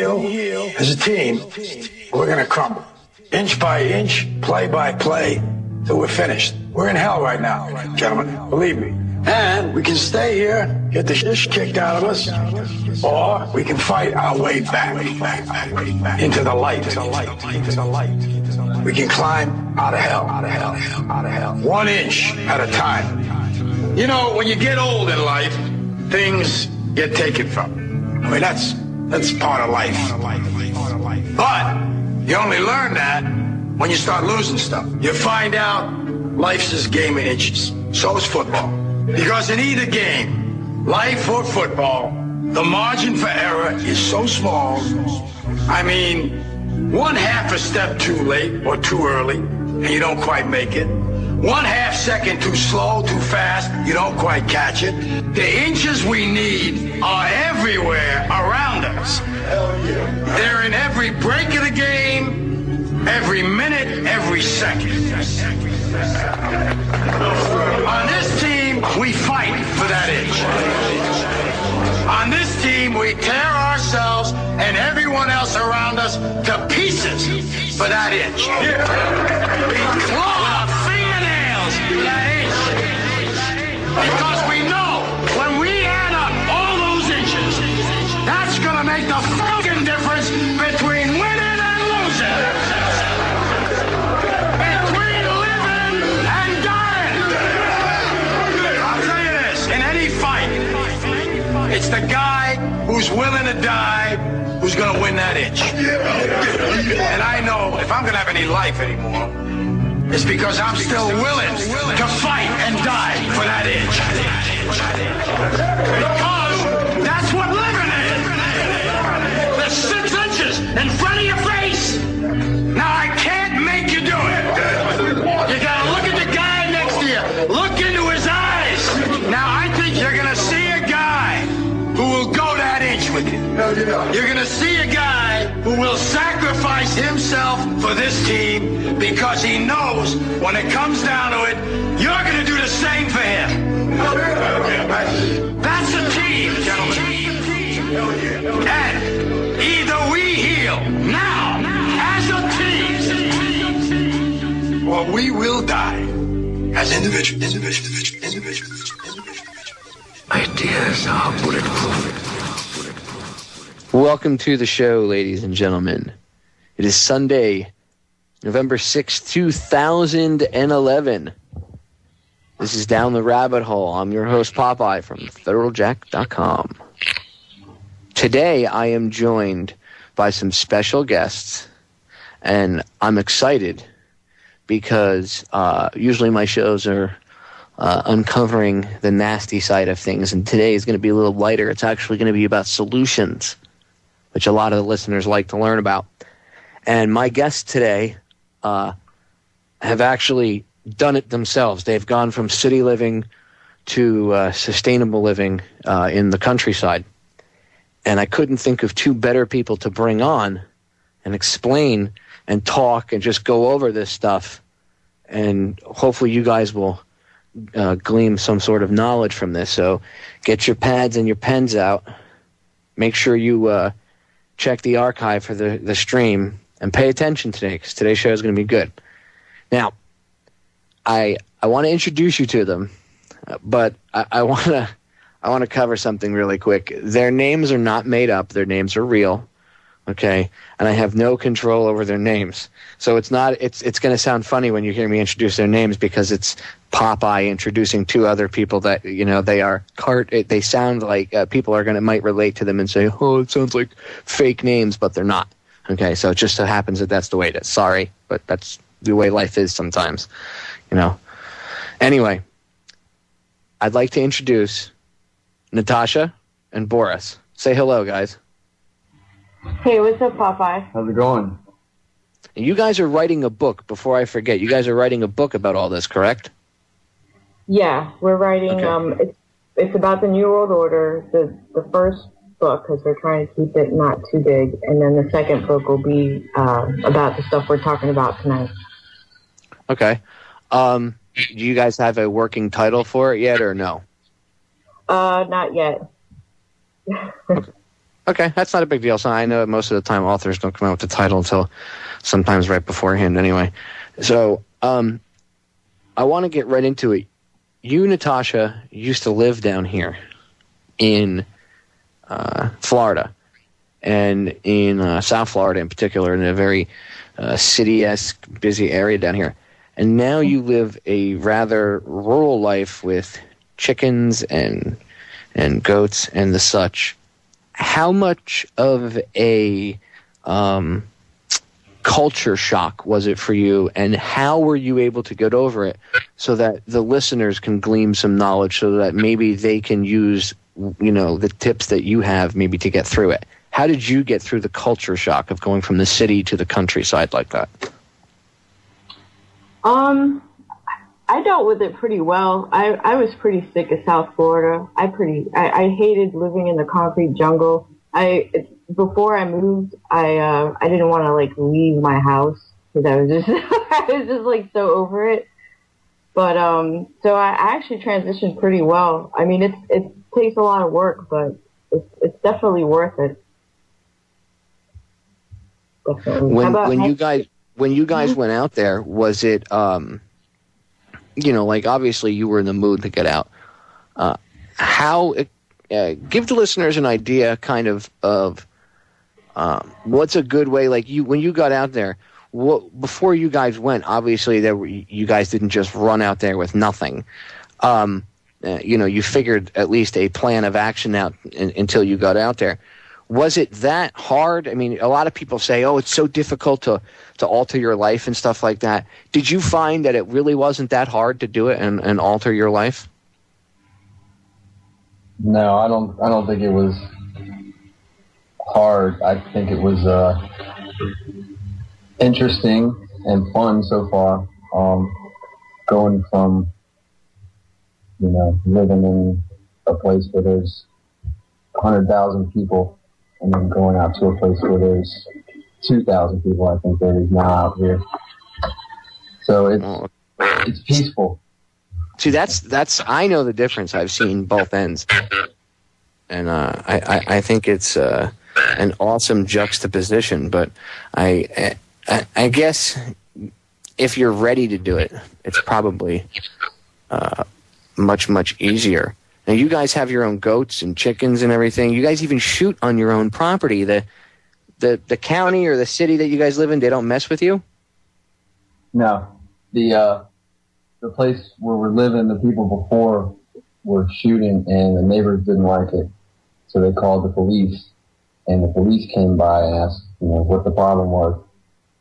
heal as a team, we're going to crumble. Inch by inch, play by play, till we're finished. We're in hell right now, gentlemen, believe me. And we can stay here, get the shit kicked out of us, or we can fight our way back into the light. We can climb out of hell. 1 inch at a time. You know, when you get old in life, things get taken from you. I mean, that's part of life. But you only learn that when you start losing stuff. You find out life's this game of inches. So is football. Because in either game, life or football, the margin for error is so small. I mean, 1/2 a step too late or too early, and you don't quite make it. 1/2 second too slow, too fast, you don't quite catch it. The inches we need are everywhere around us. They're in every break of the game, every minute, every second. On this team, we fight for that inch. On this team, we tear ourselves and everyone else around us to pieces for that inch. We claw our fingernails for that inch. Because we know when we add up all those inches, that's going to make the fucking difference between winning and losing. Between living and dying. I'll tell you this, in any fight, it's the guy who's willing to die who's going to win that inch. And I know if I'm going to have any life anymore, it's because I'm still willing to fight and die for that inch. Because that's what living is. There's 6 inches in front of your face. Now, I can't make you do it. You got to look at the guy next to you. Look into his eyes. Now, I think you're going to see a guy who will go that inch with you. You're going to see a guy who will sacrifice himself for this team because he knows when it comes down to it, you're going to do the same for him. That's a team, gentlemen. And either we heal now as a team, or we will die as individuals. Ideas are bulletproof. Welcome to the show, ladies and gentlemen. It is Sunday, November 6th, 2011. This is Down the Rabbit Hole. I'm your host, Popeye, from federaljack.com. Today, I am joined by some special guests, and I'm excited because usually my shows are uncovering the nasty side of things, and today is going to be a little lighter. It's actually going to be about solutions, which a lot of the listeners like to learn about. And my guests today have actually done it themselves. They've gone from city living to sustainable living in the countryside. And I couldn't think of 2 better people to bring on and explain and talk and just go over this stuff. And hopefully you guys will glean some sort of knowledge from this. So get your pads and your pens out. Make sure you check the archive for the stream and pay attention today because today's show is going to be good. Now, I want to introduce you to them, but I want to cover something really quick. Their names are not made up. Their names are real. Okay, and I have no control over their names. So it's going to sound funny when you hear me introduce their names because it's Popeye introducing 2 other people that, they sound like people might relate to them and say, oh, it sounds like fake names, but they're not. Okay, so it just so happens that that's the way it is. Sorry, but that's the way life is sometimes, Anyway, I'd like to introduce Natasha and Boris. Say hello, guys. Hey, what's up, Popeye? How's it going? You guys are writing a book, before I forget. You guys are writing a book about all this, correct? Yeah, we're writing, Okay. It's about the New World Order, the first book, because we're trying to keep it not too big, and then the second book will be about the stuff we're talking about tonight. Okay. Do you guys have a working title for it yet, or no? Not yet. Okay. Okay, that's not a big deal. So I know most of the time authors don't come out with the title until sometimes right beforehand anyway. So I want to get right into it. You, Natasha, used to live down here in Florida, and in South Florida in particular, in a very city-esque, busy area down here. And now you live a rather rural life with chickens and goats and the such. How much of a culture shock was it for you, and how were you able to get over it so that the listeners can glean some knowledge so that maybe they can use, the tips that you have maybe to get through it? How did you get through the culture shock of going from the city to the countryside like that? I dealt with it pretty well. I was pretty sick of South Florida. I hated living in the concrete jungle. Before I moved, I didn't want to leave my house because I was just so over it. But so I actually transitioned pretty well. I mean, it takes a lot of work, but it's definitely worth it. Definitely. When you guys went out there, was it obviously you were in the mood to get out. Give the listeners an idea kind of what's a good way, when you got out there, before you guys went, obviously you guys didn't just run out there with nothing. You figured at least a plan of action out until you got out there. Was it that hard? I mean, a lot of people say, oh, it's so difficult to alter your life and stuff like that. Did you find that it really wasn't that hard to do it and alter your life? No, I don't think it was hard. I think it was interesting and fun so far. Going from, living in a place where there's 100,000 people and then going out to a place where there's 2,000 people, I think there is now out here. So it's peaceful. See, that's I know the difference. I've seen both ends, and I think it's an awesome juxtaposition. But I guess if you're ready to do it, it's probably much easier. Now, you guys have your own goats and chickens and everything. You guys even shoot on your own property. The county or the city that you guys live in, they don't mess with you? No. The place where we're living, the people before were shooting, and the neighbors didn't like it. So they called the police, and the police came by and asked, what the problem was.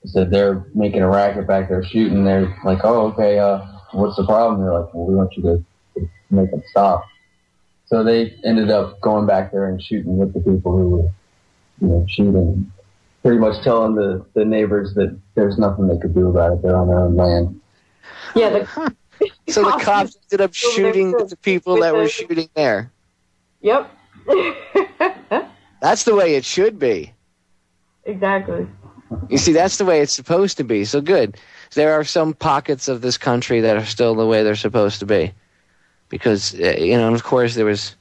They said they're making a racket back there shooting. They're like, oh, okay, what's the problem? They're like, well, we want you to make them stop. So they ended up going back there and shooting with the people who were, shooting, pretty much telling the neighbors that there's nothing they could do about it. They're on their own land. Yeah. So the cops ended up shooting the people that were shooting there. Yep. That's the way it should be. Exactly. You see, that's the way it's supposed to be. So good. There are some pockets of this country that are still the way they're supposed to be. Because, of course, it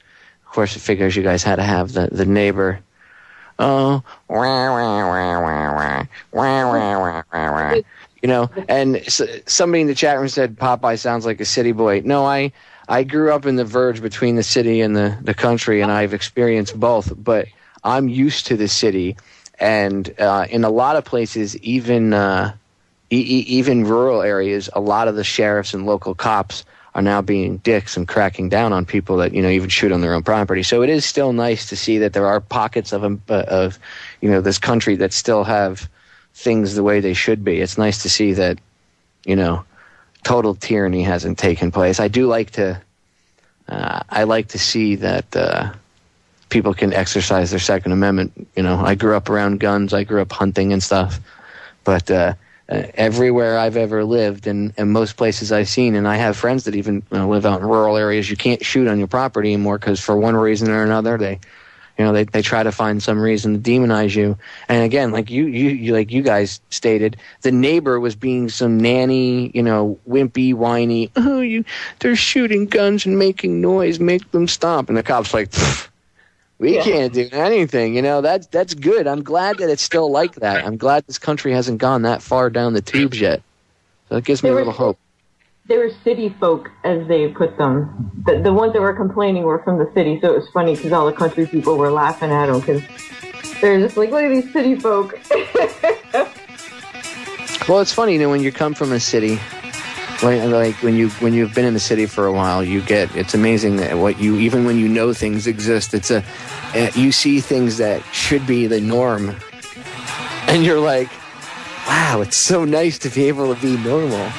figures you guys had to have the neighbor. Oh, and somebody in the chat room said Popeye sounds like a city boy. No, I grew up in the verge between the city and the country, and I've experienced both. But I'm used to the city, and in a lot of places, even rural areas, a lot of the sheriffs and local cops are now being dicks and cracking down on people that even shoot on their own property. So it is still nice to see that there are pockets of this country that still have things the way they should be. It's nice to see that total tyranny hasn't taken place. I do like to see that people can exercise their Second Amendment. I grew up around guns. I grew up hunting and stuff, but everywhere I've ever lived and most places I've seen, and I have friends that even live out in rural areas, you can't shoot on your property anymore because for one reason or another they try to find some reason to demonize you. And again, like you guys stated, the neighbor was being some nanny, wimpy, whiny. Oh, they're shooting guns and making noise. Make them stop. And the cop's like, We can't do anything. That's good. I'm glad that it's still like that. I'm glad this country hasn't gone that far down the tubes yet. So it gives me a little hope. They were city folk, as they put them. The ones that were complaining were from the city, so it was funny because all the country people were laughing at them because they're just like, look at these city folk. Well, it's funny, when you come from a city, when you've been in the city for a while, it's amazing that even when you know things exist, you see things that should be the norm, and you're like, wow, it's so nice to be able to be normal.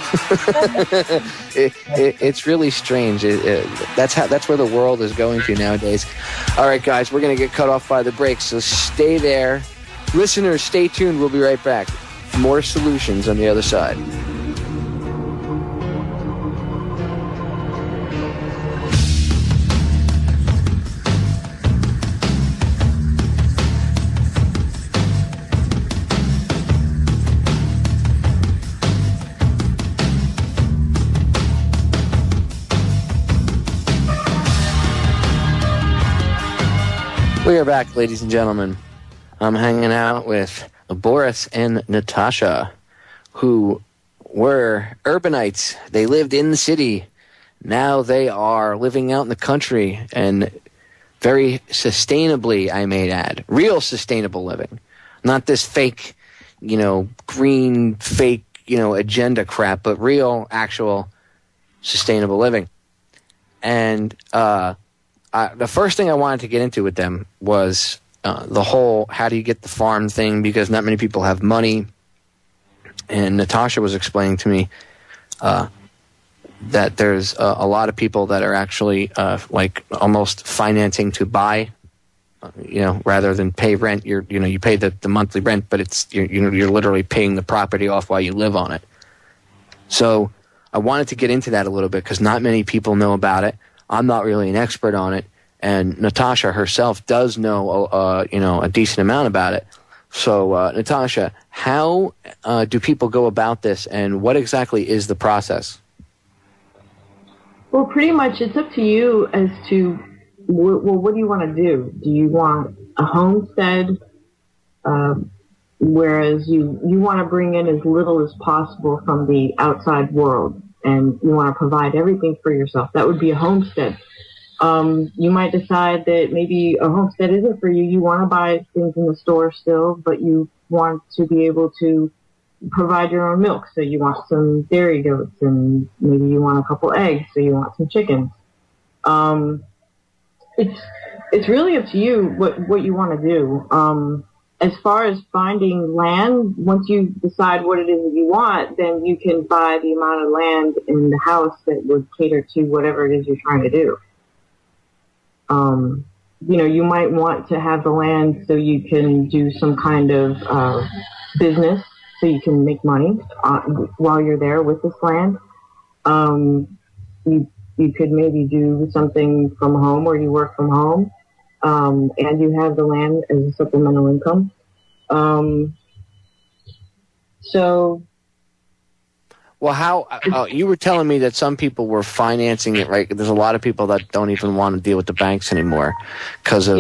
It's really strange. That's where the world is going to nowadays. All right, guys, we're going to get cut off by the break, so stay there. Listeners, stay tuned. We'll be right back. More solutions on the other side. We are back, ladies and gentlemen. I'm hanging out with Boris and Natasha, who were urbanites. They lived in the city. Now they are living out in the country, and very sustainably, I may add. Real sustainable living. Not this fake, green, fake, agenda crap, but real, actual sustainable living. And the first thing I wanted to get into with them was the whole how do you get the farm thing, because not many people have money. And Natasha was explaining to me that there's a lot of people that are actually like almost financing to buy, rather than pay rent. You pay the monthly rent, but you're literally paying the property off while you live on it. So I wanted to get into that a little bit because not many people know about it. I'm not really an expert on it, and Natasha herself does know, a decent amount about it. So, Natasha, how do people go about this, and what exactly is the process? Well, pretty much it's up to you as to, what do you want to do? Do you want a homestead, whereas you want to bring in as little as possible from the outside world, and you want to provide everything for yourself? That would be a homestead. You might decide that maybe a homestead isn't for you. You want to buy things in the store still, but you want to be able to provide your own milk. So you want some dairy goats, and maybe you want a couple eggs, so you want some chickens. It's really up to you what you want to do. As far as finding land, once you decide what it is that you want, then you can buy the amount of land in the house that would cater to whatever it is you're trying to do. You might want to have the land so you can do some kind of business, so you can make money while you're there with this land. You could maybe do something from home, or you work from home, and you have the land as a supplemental income. Well, how you were telling me that some people were financing it, right? There's a lot of people that don't even want to deal with the banks anymore because of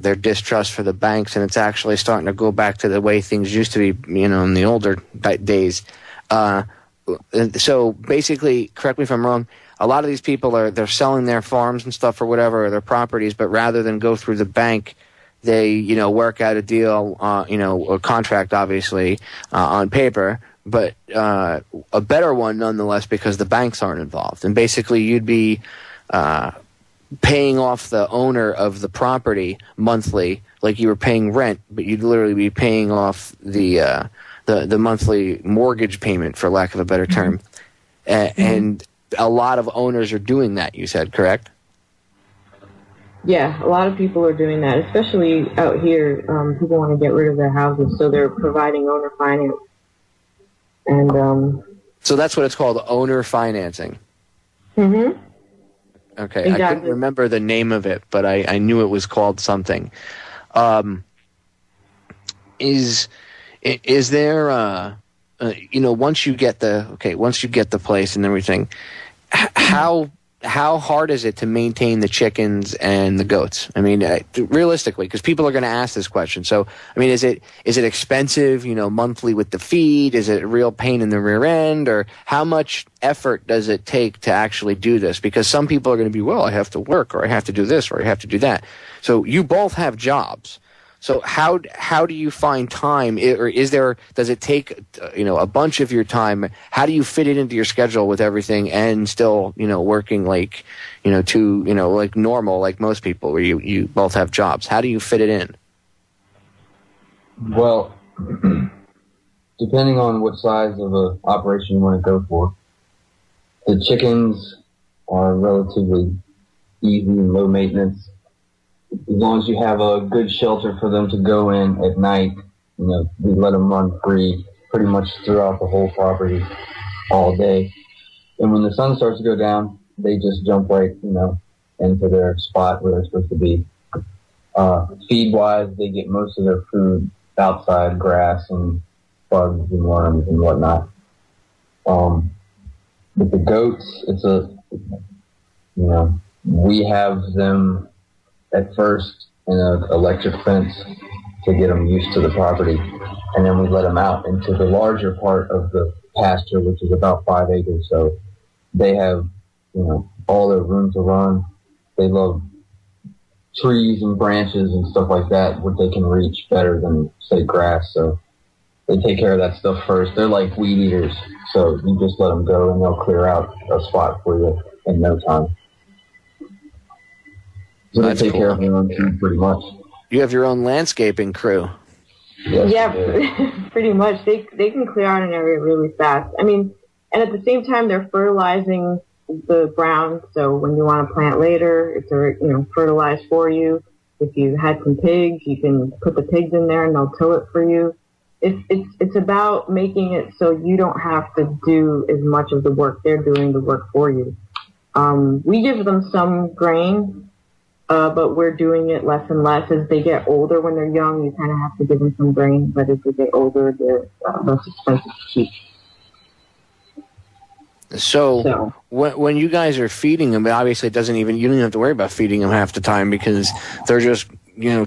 their distrust for the banks, and it's actually starting to go back to the way things used to be, in the older days. So basically, correct me if I'm wrong, a lot of these people they're selling their farms and stuff or whatever, or their properties, but rather than go through the bank, they work out a deal, a contract, obviously, on paper, but a better one nonetheless because the banks aren't involved. And basically, you'd be paying off the owner of the property monthly, like you were paying rent, but you'd literally be paying off the monthly mortgage payment, for lack of a better term. And a lot of owners are doing that, you said, correct? Yeah, a lot of people are doing that, especially out here. People want to get rid of their houses, so they're providing owner finance. And so that's what it's called, owner financing. Mm-hmm. Okay, exactly. I couldn't remember the name of it, but I knew it was called something. Is there once you get the place and everything, how how hard is it to maintain the chickens and the goats? I mean, realistically, because people are going to ask this question. So, I mean, is it expensive, monthly with the feed? Is it a real pain in the rear end? Or how much effort does it take to actually do this? Because some people are going to be, well, I have to work, or I have to do this, or I have to do that. So you both have jobs. So how do you find time, or does it take, a bunch of your time? How do you fit it into your schedule with everything and still, working like, like normal, like most people, where you both have jobs? How do you fit it in? Well, depending on what size of a operation you want to go for, the chickens are relatively easy and low maintenance. As long as you have a good shelter for them to go in at night, we let them run free pretty much throughout the whole property all day. And when the sun starts to go down, they just jump right, into their spot where they're supposed to be. Feed-wise, they get most of their food outside, grass and bugs and worms and whatnot. With the goats, we have them at first in an electric fence to get them used to the property, and then we let them out into the larger part of the pasture, which is about 5 acres. So they have, all their room to run. They love trees and branches and stuff like that, what they can reach better than, say, grass. So they take care of that stuff first. They're like weed eaters, so you just let them go and they'll clear out a spot for you in no time. So they take care of their own food pretty much. You have your own landscaping crew. Yes, yeah, pretty much. They can clear out an area really fast. I mean, and at the same time, they're fertilizing the ground. So when you want to plant later, it's fertilized for you. If you had some pigs, you can put the pigs in there and they'll till it for you. It's about making it so you don't have to do as much of the work. They're doing the work for you. We give them some grain. But we're doing it less and less as they get older. When they're young, you kind of have to give them some grain, but as they get older, they're less expensive to keep. So when you guys are feeding them, obviously you don't even have to worry about feeding them half the time, because they're just,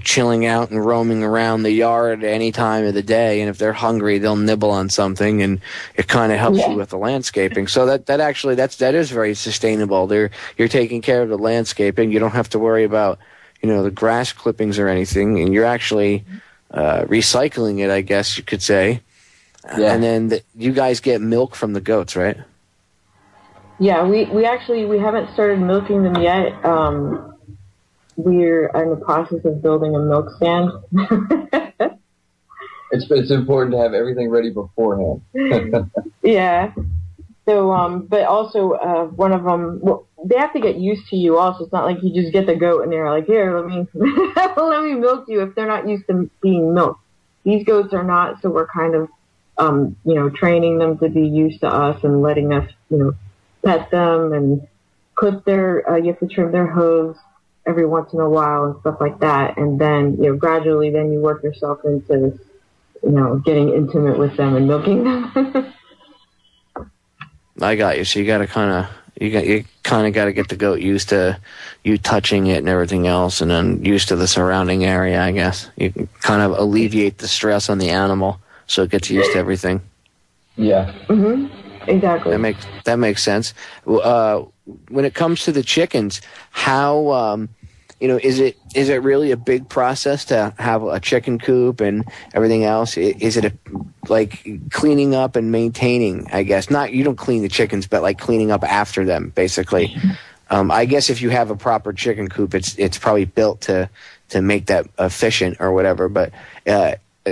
chilling out and roaming around the yard any time of the day. And if they're hungry, they'll nibble on something, and it kind of helps you with the landscaping. So that is very sustainable. You're taking care of the landscaping. You don't have to worry about, the grass clippings or anything, and you're actually recycling it, I guess you could say. Yeah. And then you guys get milk from the goats, right? Yeah, we haven't started milking them yet. We're in the process of building a milk stand. It's important to have everything ready beforehand. Yeah. So, but also, one of them, they have to get used to you also. It's not like you just get the goat and they're like, here, let me milk you, if they're not used to being milked. These goats are not, so we're kind of, training them to be used to us and letting us, pet them and clip you have to trim their hooves every once in a while and stuff like that. And then, gradually then you work yourself into, getting intimate with them and milking them. I got you. So you got to kind of got to get the goat used to you touching it and everything else, and then used to the surrounding area, I guess. You can kind of alleviate the stress on the animal so it gets used to everything. Yeah. Mm-hmm. Exactly. That makes sense. When it comes to the chickens, how is it really a big process to have a chicken coop and everything else? Is it like cleaning up and maintaining? I guess not. You don't clean the chickens, but like cleaning up after them, basically. I guess if you have a proper chicken coop, it's probably built to make that efficient or whatever. But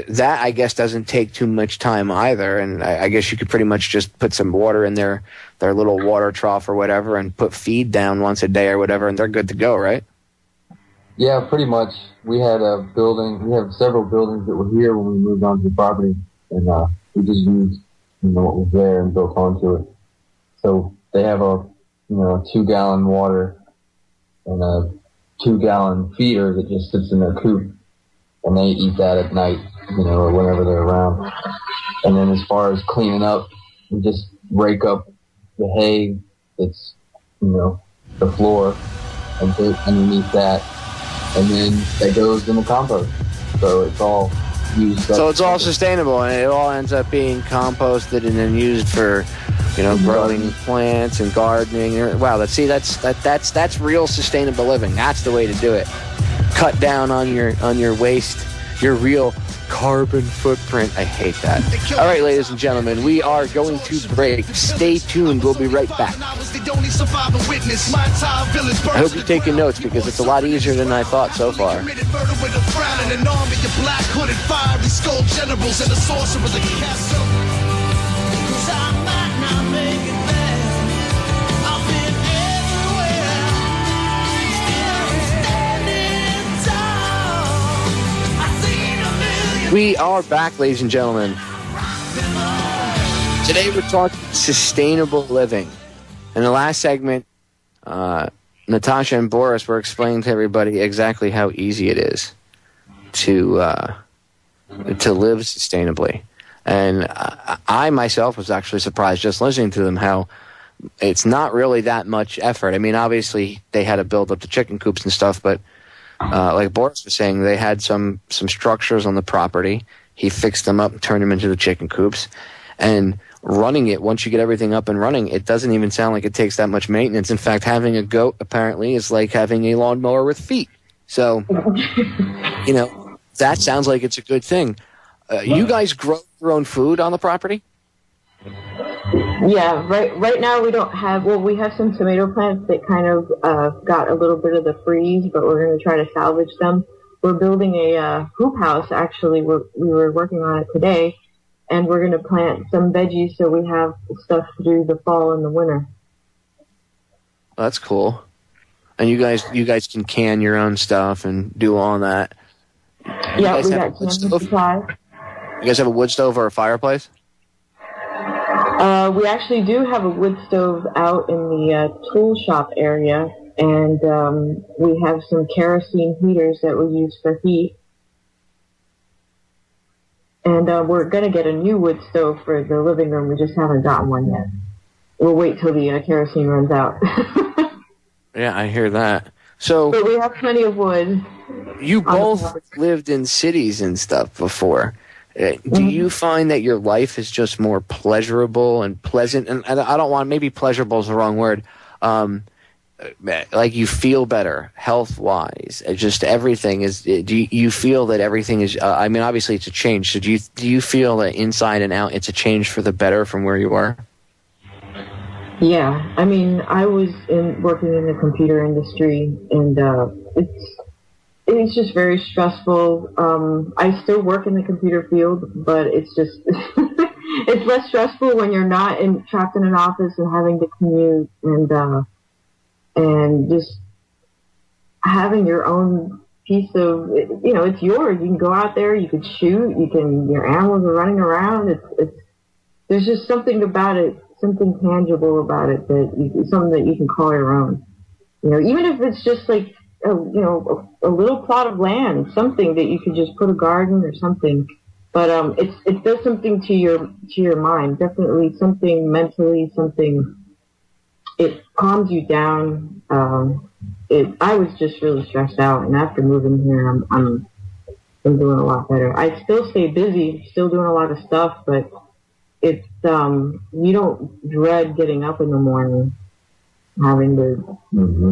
that, I guess, doesn't take too much time either, and I guess you could pretty much just put some water in their little water trough or whatever and put feed down once a day or whatever, and they're good to go, right? Yeah, pretty much. We had a building. We have several buildings that were here when we moved onto the property, and we just used what was there and built onto it. So they have a 2-gallon water and a 2-gallon feeder that just sits in their coop, and they eat that at night. Or whenever they're around. And then as far as cleaning up, we just rake up the hay that's, the floor and dirt underneath that, and then that goes in the compost. So it's all used. So it's all sustainable, and it all ends up being composted and then used for, growing plants and gardening. Wow, that's real sustainable living. That's the way to do it. Cut down on your waste, your real carbon footprint. I hate that. All right, ladies and gentlemen, we are going to break. Stay tuned. We'll be right back. I hope you're taking notes because it's a lot easier than I thought so far. We are back, ladies and gentlemen. Today we're talking sustainable living. In the last segment, Natasha and Boris were explaining to everybody exactly how easy it is to live sustainably. And I myself was actually surprised just listening to them how it's not really that much effort. I mean, obviously they had to build up the chicken coops and stuff, but like Boris was saying, they had some structures on the property. He fixed them up and turned them into the chicken coops. And running it, once you get everything up and running, it doesn't even sound like it takes that much maintenance. In fact, having a goat apparently is like having a lawnmower with feet. So, that sounds like it's a good thing. You guys grow your own food on the property? Yeah, right now we don't have, we have some tomato plants that kind of got a little bit of the freeze, but we're going to try to salvage them. We're building a hoop house, actually. We were working on it today, and we're going to plant some veggies so we have stuff to do the fall and the winter. That's cool. And you guys can can your own stuff and do all that. Yeah, we got canned supplies. You guys have a wood stove or a fireplace? We actually do have a wood stove out in the tool shop area, and we have some kerosene heaters that we use for heat. And we're going to get a new wood stove for the living room. We just haven't gotten one yet. We'll wait till the kerosene runs out. Yeah, I hear that. But we have plenty of wood. You both lived in cities and stuff before. Do you find that your life is just more pleasurable and pleasant? And I don't want, maybe pleasurable is the wrong word. Like you feel better health-wise. Just everything is. Do you feel that everything is? I mean, obviously it's a change. So do you feel that inside and out it's a change for the better from where you are? Yeah, I mean, I was working in the computer industry, and it's just very stressful. I still work in the computer field, but it's just it's less stressful when you're not trapped in an office and having to commute and just having your own piece of, it's yours. You can go out there, you can shoot, your animals are running around. There's just something about it, something tangible about it something that you can call your own. Even if it's just like, a little plot of land, something that you could just put a garden or something. But it does something to your mind. Definitely something mentally, something. It calms you down. I was just really stressed out, and after moving here, I'm doing a lot better. I still stay busy, still doing a lot of stuff, but it's you don't dread getting up in the morning, having to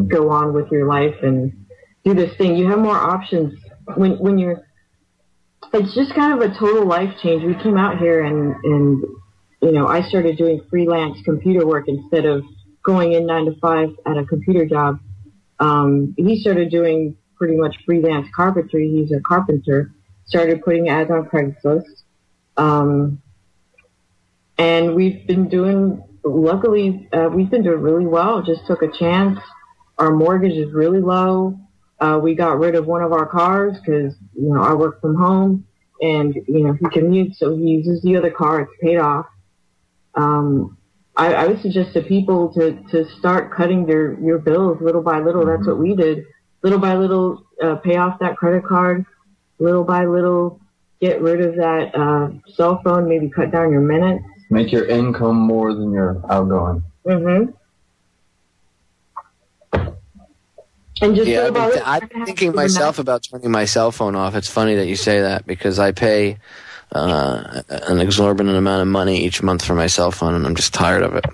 go on with your life and do this thing. You have more options when you're. It's just kind of a total life change. We came out here and I started doing freelance computer work instead of going in 9 to 5 at a computer job. He started doing pretty much freelance carpentry. He's a carpenter. Started putting ads on Craigslist. And we've been doing. Luckily, we've been doing really well. Just took a chance. Our mortgage is really low. We got rid of one of our cars because, I work from home and, he commutes, so he uses the other car. It's paid off. I would suggest to people to start cutting your bills little by little. That's what we did. Little by little, pay off that credit card. Little by little, get rid of that cell phone, maybe cut down your minutes. Make your income more than your outgoing. Mm-hmm. And just Yeah, about I'm thinking myself about turning my cell phone off. It's funny that you say that because I pay an exorbitant amount of money each month for my cell phone, and I'm just tired of it.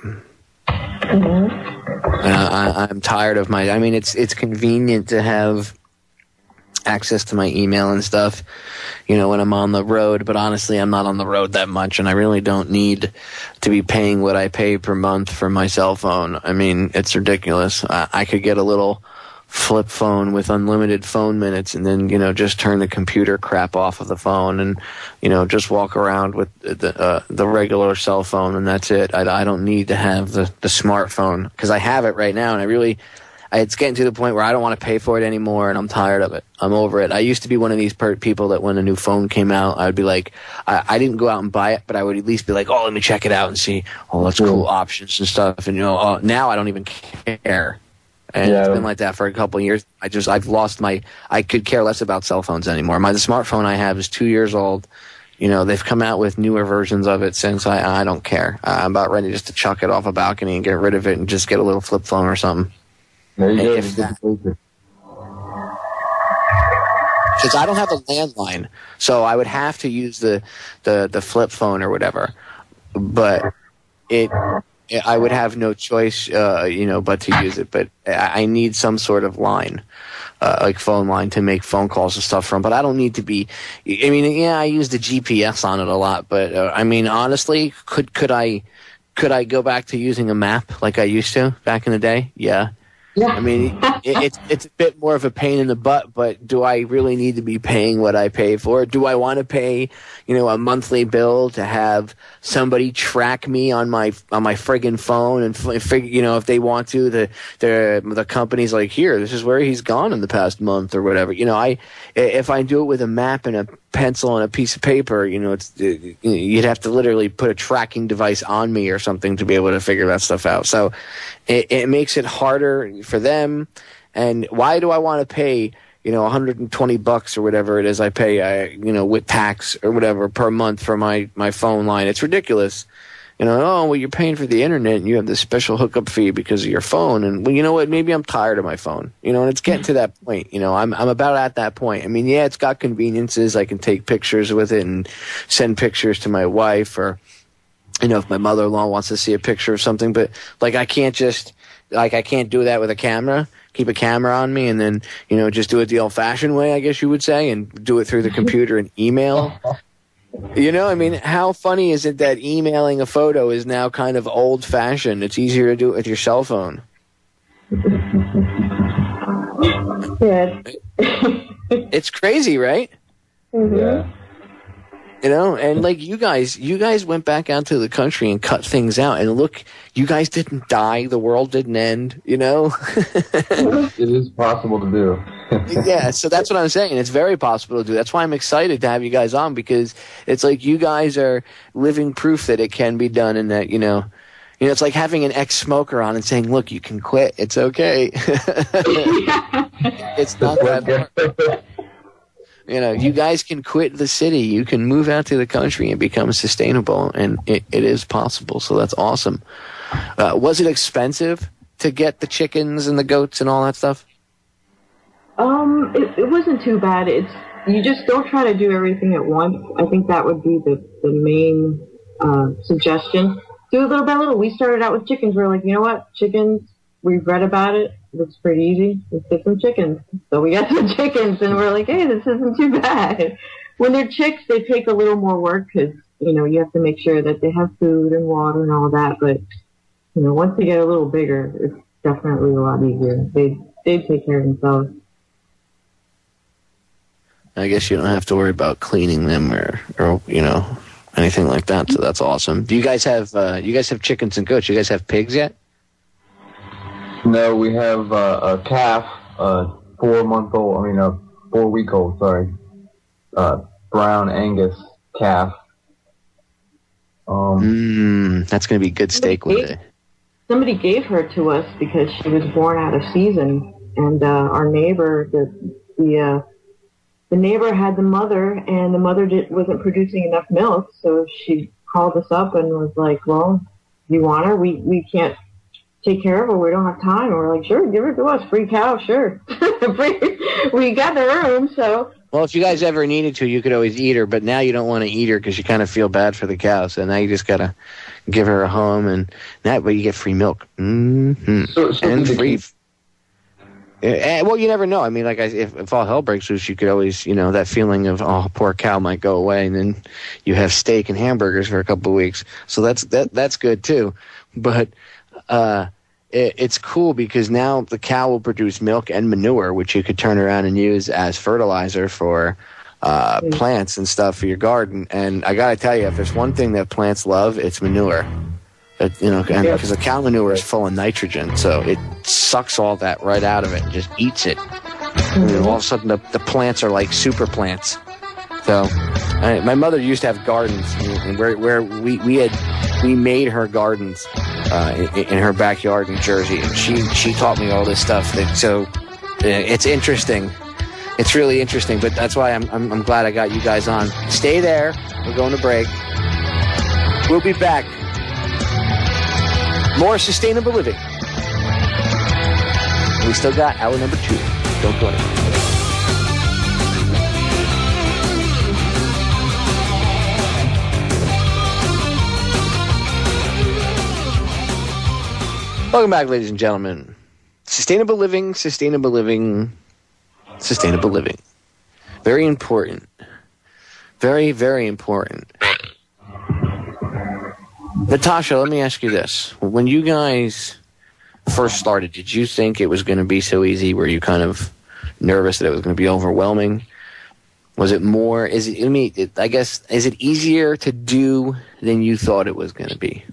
Mm-hmm. I'm tired of my. I mean, it's convenient to have access to my email and stuff, you know, when I'm on the road. But honestly, I'm not on the road that much, and I really don't need to be paying what I pay per month for my cell phone. I mean, it's ridiculous. I could get a little flip phone with unlimited phone minutes and then, you know, just turn the computer crap off of the phone and, you know, just walk around with the regular cell phone, and that's it. I don't need to have the smartphone because I have it right now, and it's getting to the point where I don't want to pay for it anymore, and I'm tired of it. I'm over it. I used to be one of these people that when a new phone came out, I would be like, I didn't go out and buy it, but I would at least be like, oh, let me check it out and see, oh, that's cool options and stuff. And, you know, now I don't even care. And it's been like that for a couple of years. I've lost I could care less about cell phones anymore. The smartphone I have is 2 years old. You know, they've come out with newer versions of it since. I don't care. I'm about ready just to chuck it off a balcony and get rid of it and just get a little flip phone or something. There you go. Because I don't have a landline, so I would have to use the flip phone or whatever. But I would have no choice, you know, but to use it. But I need some sort of line, like phone line, to make phone calls and stuff from. But I don't need to be. I mean, yeah, I use the GPS on it a lot. But I mean, honestly, could I go back to using a map like I used to back in the day? Yeah. Yeah. I mean, it's a bit more of a pain in the butt, but do I really need to be paying what I pay for? Do I want to pay, you know, a monthly bill to have somebody track me on my friggin' phone and figure, you know, if they want to, the company's like, here, this is where he's gone in the past month or whatever. You know, if I do it with a map and a pencil and a piece of paper, you know, you'd have to literally put a tracking device on me or something to be able to figure that stuff out. So it makes it harder for them. And why do I want to pay, you know, $120 or whatever it is I pay, you know, with tax or whatever per month for my phone line? It's ridiculous. You know, oh, well, you're paying for the internet and you have this special hookup fee because of your phone. And, well, you know what? Maybe I'm tired of my phone. You know, and it's getting to that point. You know, I'm about at that point. I mean, yeah, it's got conveniences. I can take pictures with it and send pictures to my wife, or, you know, if my mother-in-law wants to see a picture of something. But, like, I can't do that with a camera. Keep a camera on me and then, you know, just do it the old-fashioned way, I guess you would say, and do it through the computer and email. You know, I mean, how funny is it that emailing a photo is now kind of old-fashioned? It's easier to do it with your cell phone. Yeah. It's crazy, right? Mm-hmm. Yeah. You know, and like you guys went back out to the country and cut things out, and look, you guys didn't die, the world didn't end, you know? It is possible to do. Yeah, so that's what I'm saying. It's very possible to do. That's why I'm excited to have you guys on, because it's like you guys are living proof that it can be done, and that, you know, it's like having an ex-smoker on and saying, look, you can quit. It's okay. It's not that hard. You know, you guys can quit the city. You can move out to the country and become sustainable, and it is possible. So that's awesome. Was it expensive to get the chickens and the goats and all that stuff? It wasn't too bad. You just don't try to do everything at once. I think that would be the main suggestion. Do a little by little. We started out with chickens. We're like, you know what? Chickens, we've read about it. Looks pretty easy. Let's get some chickens. So we got some chickens, and we're like, hey, this isn't too bad. When they're chicks, they take a little more work because, you know, you have to make sure that they have food and water and all that. But, you know, once they get a little bigger, it's definitely a lot easier. They take care of themselves. I guess you don't have to worry about cleaning them or you know, anything like that. So that's awesome. Do you guys have chickens and goats? You guys have pigs yet? No, we have a calf, a 4-week-old, sorry, brown Angus calf. That's going to be good steak one day. Somebody gave her to us because she was born out of season, and our neighbor, the neighbor had the mother, and the mother wasn't producing enough milk, so she called us up and was like, well, you want her? We can't take care of her. We don't have time. And we're like, sure, give her to us. Free cow, sure. We got the room, so. Well, if you guys ever needed to, you could always eat her, but now you don't want to eat her because you kind of feel bad for the cow. So now you just got to give her a home, and that way you get free milk. Mm-hmm. And free. Well, you never know. I mean, like, if all hell breaks loose, you could always, that feeling of, oh, poor cow might go away, and then you have steak and hamburgers for a couple of weeks. So that's good too. But it's cool because now the cow will produce milk and manure, which you could turn around and use as fertilizer for plants and stuff for your garden. And I gotta tell you, if there's one thing that plants love, it's manure. Because the cow manure is full of nitrogen, so it sucks all that right out of it and just eats it. And then all of a sudden, the plants are like super plants. So, my mother used to have gardens, where we made her gardens in her backyard in Jersey, and she taught me all this stuff. So, it's interesting. It's really interesting, but that's why I'm glad I got you guys on. Stay there. We're going to break. We'll be back. More sustainable living. We still got hour number 2. Don't go anywhere. Welcome back, ladies and gentlemen. Sustainable living, sustainable living, sustainable living. Very important. Very, very important. Natasha, let me ask you this. When you guys first started, did you think it was going to be so easy? Were you kind of nervous that it was going to be overwhelming? Was it more, is it easier to do than you thought it was going to be?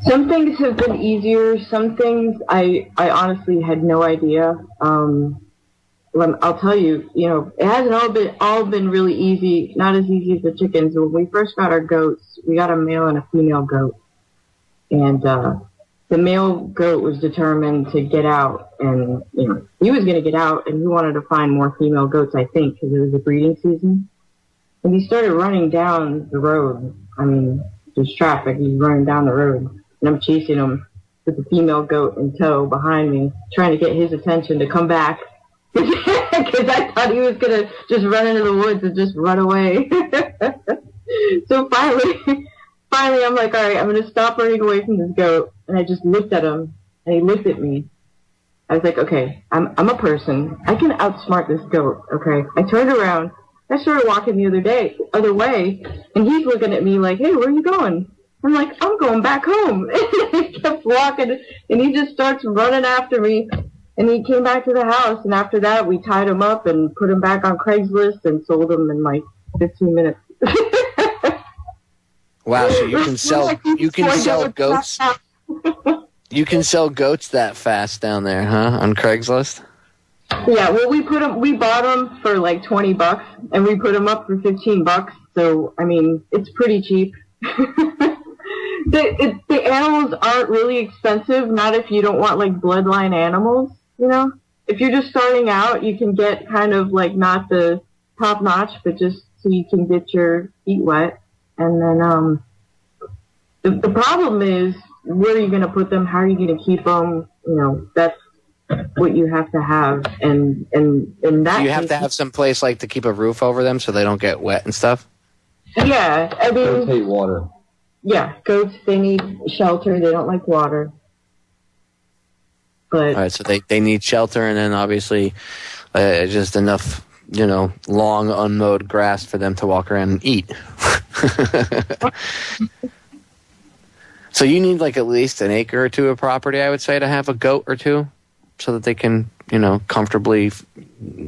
Some things have been easier. Some things I honestly had no idea. I'll tell you, it hasn't all been really easy, not as easy as the chickens. When we first got our goats, we got a male and a female goat. And the male goat was determined to get out, and, he was going to get out, and he wanted to find more female goats, I think, because it was a breeding season. And he started running down the road. I mean, there's traffic. He's running down the road, and I'm chasing him with the female goat in tow behind me, trying to get his attention to come back. Because I thought he was going to just run into the woods and just run away. So finally, I'm like, all right, I'm going to stop running away from this goat. And I just looked at him, and he looked at me. I was like, okay, I'm a person. I can outsmart this goat, okay? I turned around. I started walking the other way, and he's looking at me like, hey, where are you going? I'm like, I'm going back home. And he kept walking, and he just starts running after me. And he came back to the house, and after that, we tied him up and put him back on Craigslist and sold him in like 15 minutes. Wow! So you can sell goats. You can sell goats that fast down there, huh? On Craigslist. Yeah. Well, we bought them for like $20, and we put them up for $15. So I mean, it's pretty cheap. The animals aren't really expensive. Not if you don't want like bloodline animals. If you're just starting out, you can get kind of like not the top notch, but just so you can get your feet wet. And then the problem is, where are you going to put them? How are you going to keep them? That's what you have to have. And that you have to have some place like to keep a roof over them so they don't get wet and stuff. Yeah, I mean, goats hate water. Yeah, goats, they need shelter. They don't like water. But all right, so they need shelter, and then obviously just enough, long unmowed grass for them to walk around and eat. So you need like at least an acre or two of property, I would say, to have a goat or two, so that they can, comfortably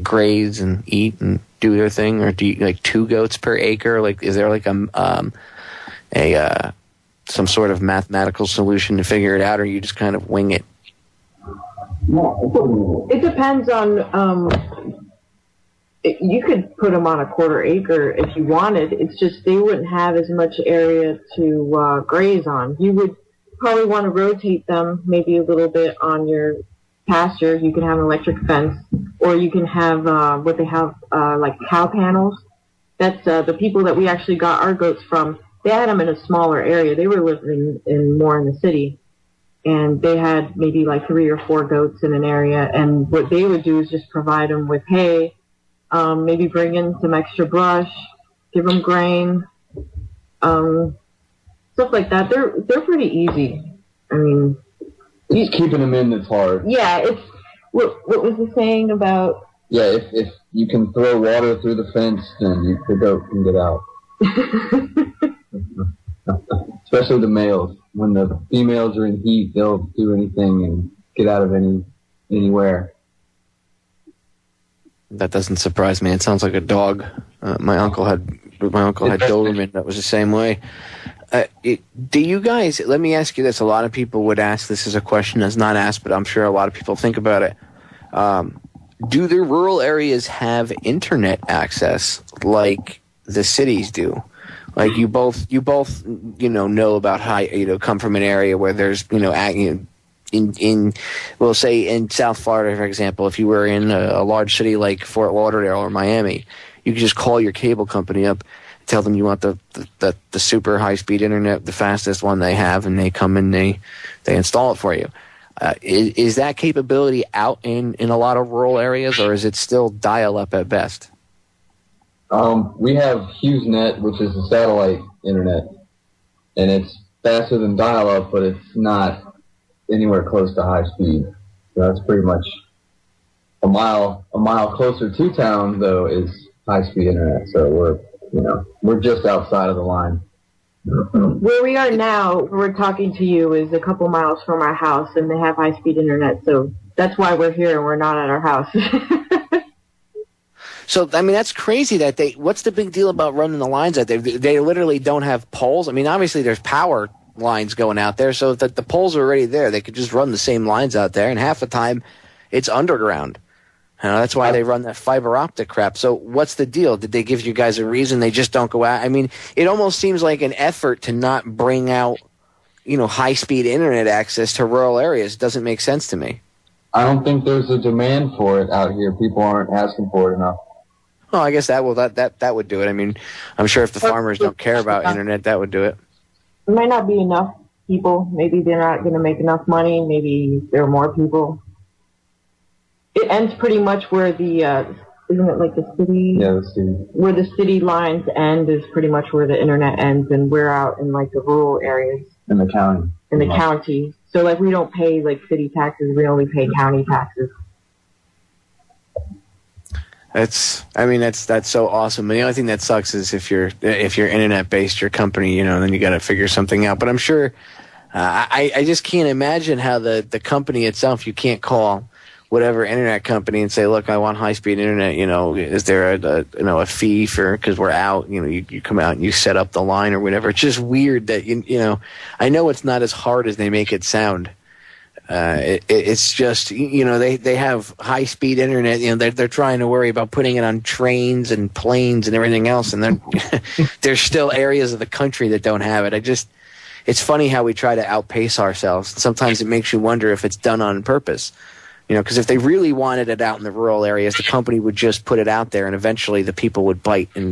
graze and eat and do their thing. Or do you like 2 goats per acre? Like, is there like some sort of mathematical solution to figure it out, or you just kind of wing it? It depends on, you could put them on a 1/4 acre if you wanted. It's just they wouldn't have as much area to graze on. You would probably want to rotate them maybe a little bit on your pasture. You can have an electric fence, or you can have what they have, like cow panels. That's the people that we actually got our goats from. They had them in a smaller area. They were living more in the city. and they had maybe like 3 or 4 goats in an area, and what they would do is just provide them with hay, maybe bring in some extra brush, give them grain, stuff like that. They're pretty easy. I mean, it's keeping them in that's hard. Yeah, it's what was the saying about? Yeah, if you can throw water through the fence, then the goat can get out. Especially the males. When the females are in heat, they'll do anything and get out of anywhere. That doesn't surprise me. It sounds like a dog. My uncle had Doberman that was the same way. Do you guys, let me ask you this, a lot of people would ask, this is a question that's not asked, but I'm sure a lot of people think about it. Do the rural areas have internet access like the cities do? Like you both know about how, come from an area where there's, we'll say in South Florida, for example, if you were in a large city like Fort Lauderdale or Miami, you could just call your cable company up, tell them you want the super high-speed internet, the fastest one they have, and they come and they install it for you. Is that capability out in a lot of rural areas, or is it still dial-up at best? We have HughesNet, which is a satellite internet, and it's faster than dial-up, but it's not anywhere close to high speed. So that's pretty much a mile closer to town, though, is high-speed internet. So we're just outside of the line. Where we are now, we're talking to you, is a couple miles from our house, and they have high-speed internet. So that's why we're here and we're not at our house. So, I mean, that's crazy that what's the big deal about running the lines out there? They literally don't have poles. I mean, obviously there's power lines going out there, so that the poles are already there. They could just run the same lines out there, and half the time it's underground. That's why they run that fiber optic crap. So what's the deal? Did they give you guys a reason they just don't go out? I mean, it almost seems like an effort to not bring out, high-speed internet access to rural areas. It doesn't make sense to me. I don't think there's a demand for it out here. People aren't asking for it enough. Oh, I guess that would do it. I mean, I'm sure if the farmers don't care about internet, that would do it. It might not be enough people. Maybe they're not going to make enough money. Maybe there are more people. It ends pretty much where the, isn't it like the city? Yeah, the city. Where the city lines end is pretty much where the internet ends, and we're out in like the rural areas. In the county. In the county. So like we don't pay like city taxes, we only pay county taxes. That's so awesome. And the only thing that sucks is if you're internet based, your company, then you got to figure something out. But I'm sure, I just can't imagine how the company itself, you can't call whatever internet company and say, look, I want high speed internet. Is there a fee for, because we're out, you come out and you set up the line or whatever. It's just weird that, I know it's not as hard as they make it sound. It's just, they have high-speed internet. They're trying to worry about putting it on trains and planes and everything else, and then there's still areas of the country that don't have it. It's funny how we try to outpace ourselves. Sometimes it makes you wonder if it's done on purpose. Because if they really wanted it out in the rural areas, the company would just put it out there, and eventually the people would bite. And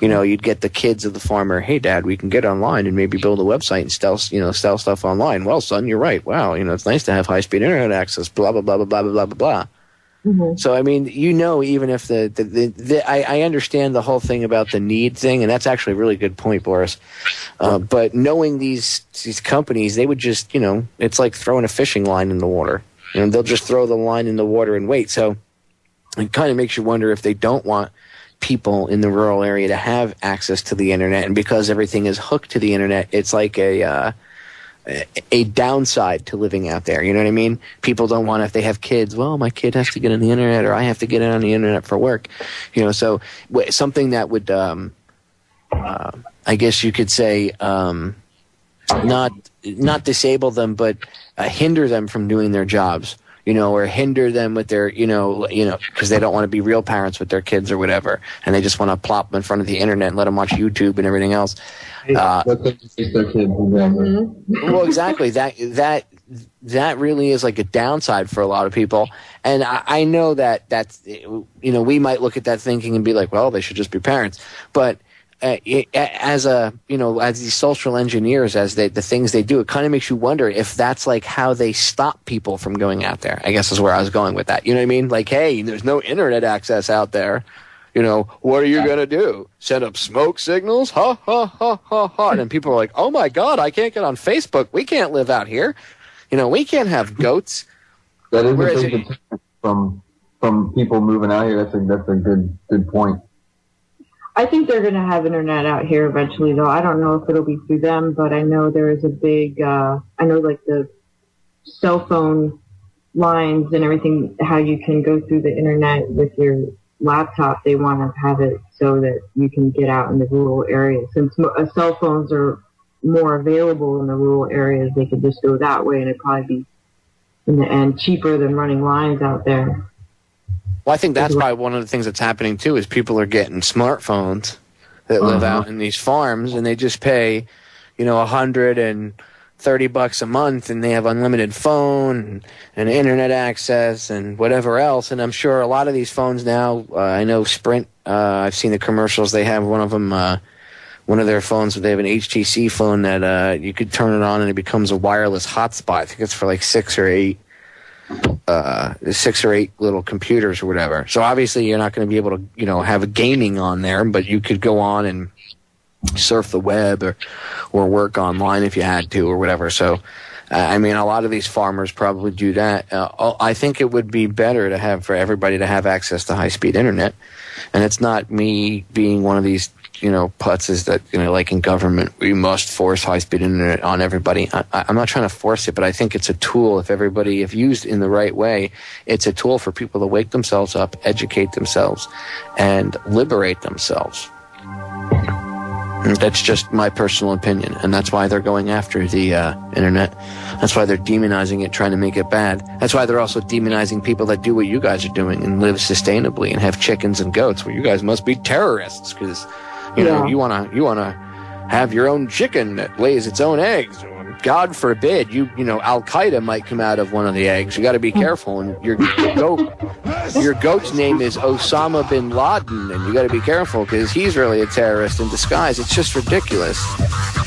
you'd get the kids of the farmer. Hey, Dad, we can get online and maybe build a website and sell stuff online. Well, son, you're right. Wow, it's nice to have high-speed internet access. Blah blah blah blah blah blah blah blah. Mm-hmm. So I mean, even if I understand the whole thing about the need thing, and that's actually a really good point, Boris. But knowing these companies, they would just it's like throwing a fishing line in the water. They'll just throw the line in the water and wait. So it kind of makes you wonder if they don't want people in the rural area to have access to the internet. And because everything is hooked to the internet, it's like a downside to living out there. You know what I mean? People don't want, if they have kids, well, my kid has to get on the internet, or I have to get on the internet for work. So something that would, I guess you could say, not disable them, but hinder them from doing their jobs, or hinder them with their, because they don't want to be real parents with their kids or whatever, and they just want to plop them in front of the internet and let them watch YouTube and everything else. Their kids, well, exactly. That really is like a downside for a lot of people, and I know that's we might look at that thinking and be like, well, they should just be parents, but as these social engineers, as the things they do, it kind of makes you wonder if that's like how they stop people from going out there. I guess is where I was going with that. You know what I mean? Like, hey, there's no internet access out there. You know, what are you going to do? Send up smoke signals? Ha, ha, ha, ha, ha. And then people are like, oh, my God, I can't get on Facebook. We can't live out here. You know, we can't have goats. That is a big deterrent from people moving out here. That's a good point. I think they're going to have internet out here eventually, though. I don't know if it'll be through them, but I know there is a big, I know like the cell phone lines and everything, how you can go through the internet with your laptop. They want to have it so that you can get out in the rural areas. Since cell phones are more available in the rural areas, they could just go that way, and it'd probably be, in the end, cheaper than running lines out there. Well, I think that's probably one of the things that's happening, too, is people are getting smartphones that live out in these farms, and they just pay, $130 a month, and they have unlimited phone and internet access and whatever else. And I'm sure a lot of these phones now, I know Sprint, I've seen the commercials. They have one of them, one of their phones, they have an HTC phone that you could turn it on and it becomes a wireless hotspot. I think it's for like 6 or 8 little computers or whatever. So obviously you're not going to be able to, have gaming on there, but you could go on and surf the web or work online if you had to or whatever. So, a lot of these farmers probably do that. I think it would be better for everybody to have access to high-speed internet. And it's not me being one of these, putzes that, like in government, we must force high-speed internet on everybody. I'm not trying to force it, but I think it's a tool. If used in the right way, it's a tool for people to wake themselves up, educate themselves, and liberate themselves. That's just my personal opinion, and that's why they're going after the internet. That's why they're demonizing it, trying to make it bad. That's why they're also demonizing people that do what you guys are doing and live sustainably and have chickens and goats. Well, you guys must be terrorists because, you wanna have your own chicken that lays its own eggs. God forbid, Al Qaeda might come out of one of the eggs. You got to be careful. And your goat's name is Osama bin Laden, and you got to be careful because he's really a terrorist in disguise. It's just ridiculous.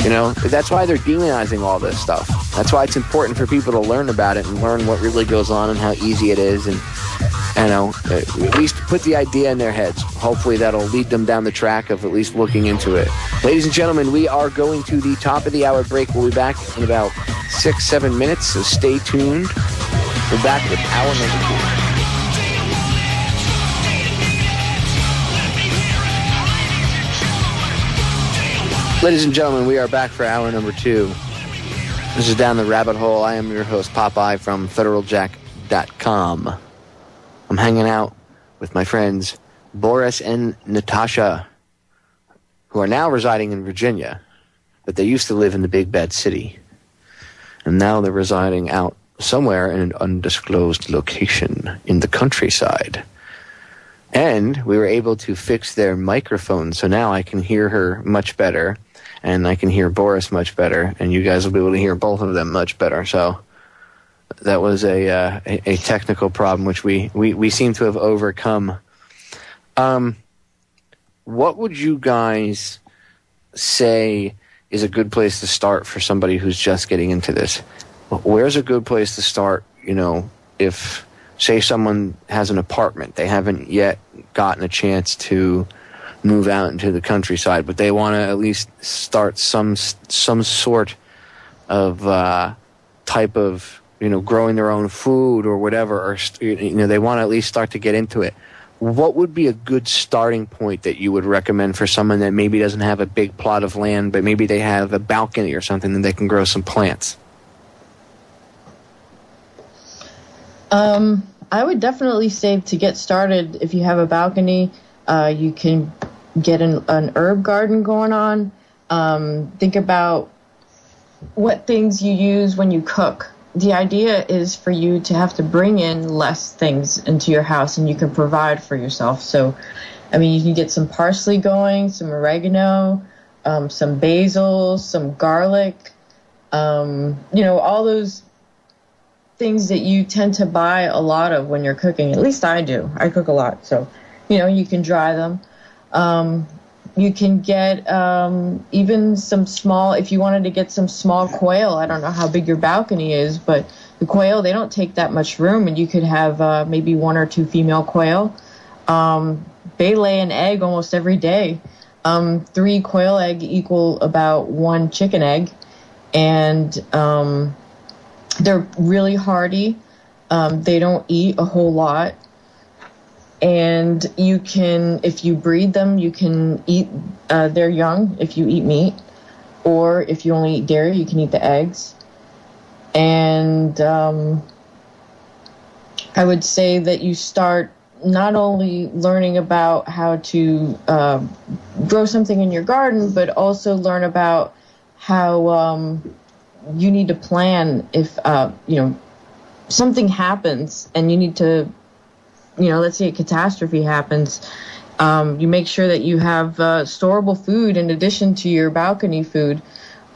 That's why they're demonizing all this stuff. That's why it's important for people to learn about it and learn what really goes on and how easy it is, and at least put the idea in their heads. Hopefully that'll lead them down the track of at least looking into it. Ladies and gentlemen, we are going to the top of the hour break. We'll be back in about 6-7 minutes, so stay tuned. We're back with hour number 2. Ladies and gentlemen, we are back for hour number 2. This is Down the Rabbit Hole. I am your host, Popeye, from federaljack.com. I'm hanging out with my friends Boris and Natasha, who are now residing in Virginia, but they used to live in the big bad city. And now they're residing out somewhere in an undisclosed location in the countryside. And we were able to fix their microphone, so now I can hear her much better, and I can hear Boris much better, and you guys will be able to hear both of them much better. So that was a technical problem which we seem to have overcome. What would you guys say is a good place to start for somebody who's just getting into this? Where's a good place to start, if, say, someone has an apartment, they haven't yet gotten a chance to move out into the countryside, but they want to at least start some sort of type of, growing their own food or whatever, or, they want to at least start to get into it. What would be a good starting point that you would recommend for someone that maybe doesn't have a big plot of land, but maybe they have a balcony or something and they can grow some plants? I would definitely say to get started, if you have a balcony, you can get an herb garden going on. Think about what things you use when you cook. The idea is for you to have to bring in less things into your house and you can provide for yourself. So, you can get some parsley going, some oregano, some basil, some garlic, all those things that you tend to buy a lot of when you're cooking. At least I do. I cook a lot. So, you can dry them. You can get even some small, if you wanted to get some small quail. I don't know how big your balcony is, but the quail, they don't take that much room, and you could have maybe 1 or 2 female quail. They lay an egg almost every day. 3 quail egg equal about 1 chicken egg, and they're really hardy. They don't eat a whole lot. And you can, if you breed them, you can eat their young if you eat meat. Or if you only eat dairy, you can eat the eggs. And I would say that you start not only learning about how to grow something in your garden, but also learn about how you need to plan if, something happens and you need to, let's say a catastrophe happens. You make sure that you have storable food in addition to your balcony food.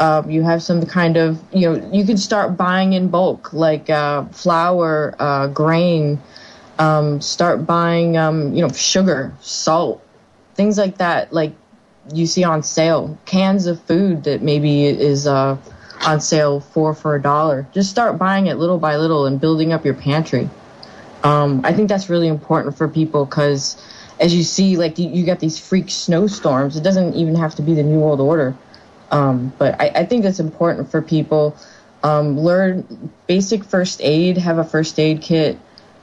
You have some kind of, you can start buying in bulk, like flour, grain, start buying, sugar, salt, things like that, like you see on sale, cans of food that maybe is on sale for $1. Just start buying it little by little and building up your pantry. I think that's really important for people because as you see, like you got these freak snowstorms. It doesn't even have to be the New World Order. But I think that's important for people. Learn basic first aid, have a first aid kit,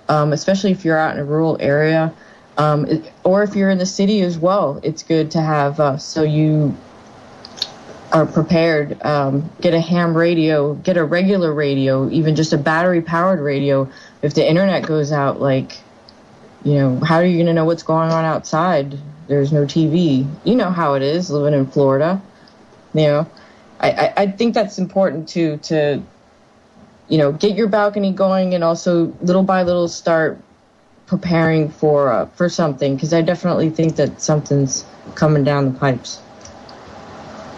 especially if you're out in a rural area. Or if you're in the city as well, it's good to have so you are prepared. Get a ham radio, get a regular radio, even just a battery-powered radio. If the internet goes out, how are you going to know what's going on outside? There's no TV. You know how it is living in Florida. I think that's important too, to, get your balcony going and also little by little start preparing for something, because I definitely think that something's coming down the pipes.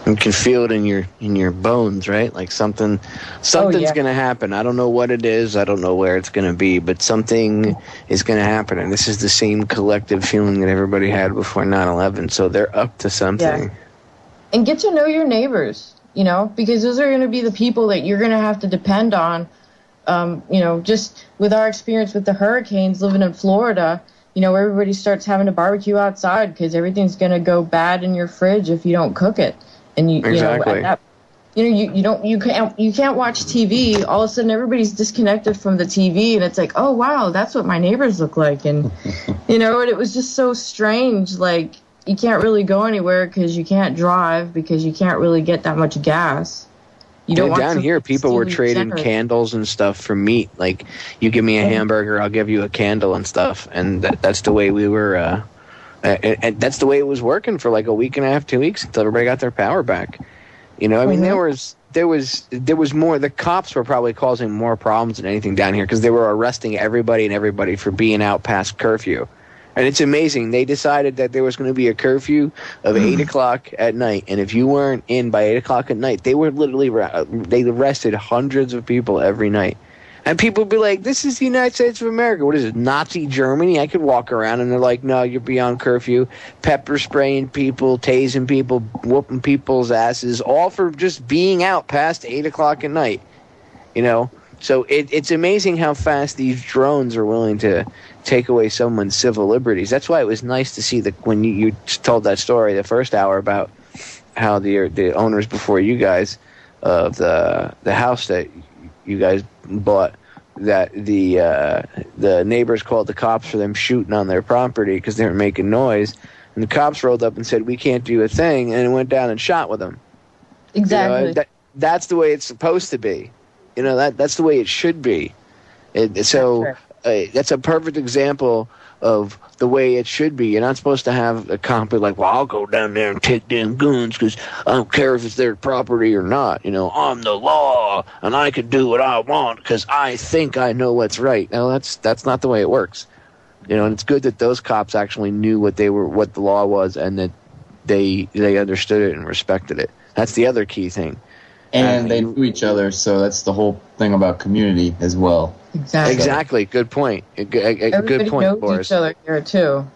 You can feel it in your bones, right? Like something's going to happen. I don't know what it is. I don't know where it's going to be, but something is going to happen. And this is the same collective feeling that everybody had before 9/11. So they're up to something. Yeah. And get to know your neighbors, because those are going to be the people that you're going to have to depend on. Just with our experience with the hurricanes living in Florida, everybody starts having a barbecue outside because everything's going to go bad in your fridge if you don't cook it. And you can't watch TV. All of a sudden, everybody's disconnected from the TV, and it's like, oh wow, that's what my neighbors look like, and and it was just so strange. Like you can't really go anywhere because you can't drive because you can't really get that much gas. Down here, people were trading candles and stuff for meat. Like you give me a hamburger, I'll give you a candle and stuff, and that's the way we were. And that's the way it was working for like a week and a half, 2 weeks until everybody got their power back. There was more. The cops were probably causing more problems than anything down here because they were arresting everybody for being out past curfew. And it's amazing. They decided that there was going to be a curfew of 8 o'clock at night, and if you weren't in by 8 o'clock at night, they were literally they arrested hundreds of people every night. And people would be like, this is the United States of America. What is it, Nazi Germany? I could walk around, and they're like, no, you're beyond curfew. Pepper spraying people, tasing people, whooping people's asses, all for just being out past 8 o'clock at night. So it's amazing how fast these drones are willing to take away someone's civil liberties. That's why it was nice to see when you told that story the first hour about how the owners before you guys of the house that you guys bought, that the neighbors called the cops for them shooting on their property because they were making noise, and the cops rolled up and said, we can't do a thing, and went down and shot with them. Exactly. That's the way it's supposed to be. That's the way it should be. That's a perfect example of the way it should be. You're not supposed to have a cop be like, well, I'll go down there and take them guns because I don't care if it's their property or not. I'm the law and I can do what I want because I think I know what's right. No, that's not the way it works. And it's good that those cops actually knew what the law was and that they understood it and respected it. That's the other key thing. And they knew each other, so that's the whole thing about community as well. Exactly. Good point. Good point, Everybody knows Boris. each other here too.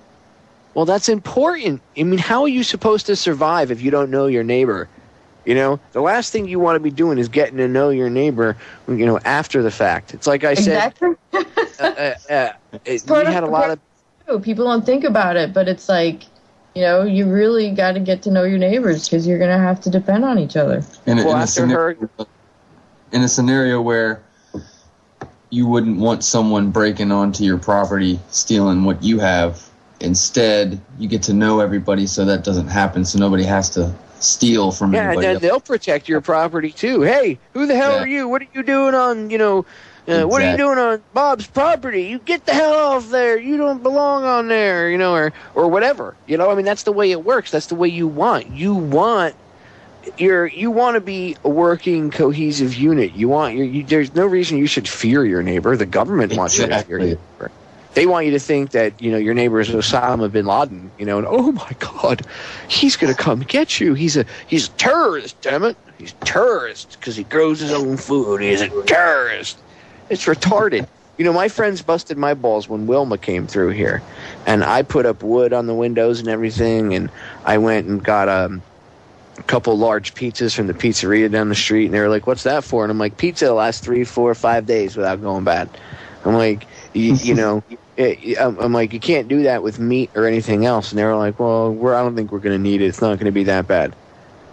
Well, that's important. I mean, how are you supposed to survive if you don't know your neighbor? You know, the last thing you want to be doing is getting to know your neighbor, you know, after the fact. It's like I said, we had a lot of... People don't think about it, but it's like, you know, you really got to get to know your neighbors because you're going to have to depend on each other. In a scenario where you wouldn't want someone breaking onto your property, stealing what you have, instead, you get to know everybody so that doesn't happen, so nobody has to steal from anybody else. They'll protect your property too. Hey, who the hell are you? What are you doing on, you know, what are you doing on Bob's property? You get the hell off there. You don't belong on there, you know, or whatever. You know, I mean, that's the way it works. That's the way you want. You want to be a working, cohesive unit. There's no reason you should fear your neighbor. The government wants you to fear your neighbor. They want you to think that, you know, your neighbor is Osama bin Laden, you know, and oh my God, he's going to come get you. He's a terrorist, damn it. He's a terrorist because he grows his own food. He's a terrorist. It's retarded. You know, my friends busted my balls when Wilma came through here, and I put up wood on the windows and everything, and I went and got a couple large pizzas from the pizzeria down the street, and they were like, what's that for? And I'm like, pizza lasts 3, 4, 5 days without going bad. I'm like, you know... I'm like, you can't do that with meat or anything else. And they were like, well, I don't think we're going to need it. It's not going to be that bad.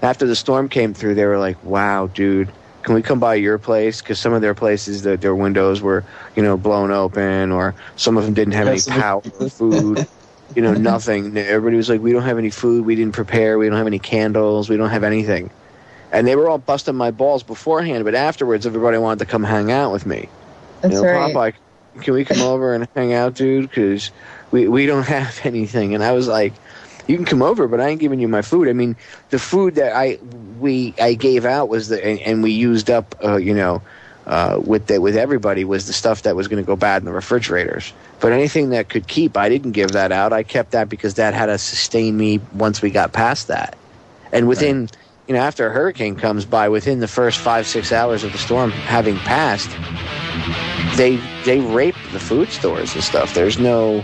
After the storm came through, they were like, wow, dude, can we come by your place? Because some of their places, their windows were, you know, blown open, or some of them didn't have any power or food, you know, nothing. Everybody was like, we don't have any food. We didn't prepare. We don't have any candles. We don't have anything. And they were all busting my balls beforehand, but afterwards, everybody wanted to come hang out with me. That's right. Popeye, can we come over and hang out, dude? Because we don't have anything. And I was like, you can come over, but I ain't giving you my food. I mean, the food that I gave out was and we used up, with everybody was the stuff that was going to go bad in the refrigerators. But anything that could keep, I didn't give that out. I kept that because that had to sustain me once we got past that. And within, after a hurricane comes by, within the first 5-6 hours of the storm having passed, they rape the food stores and stuff. There's no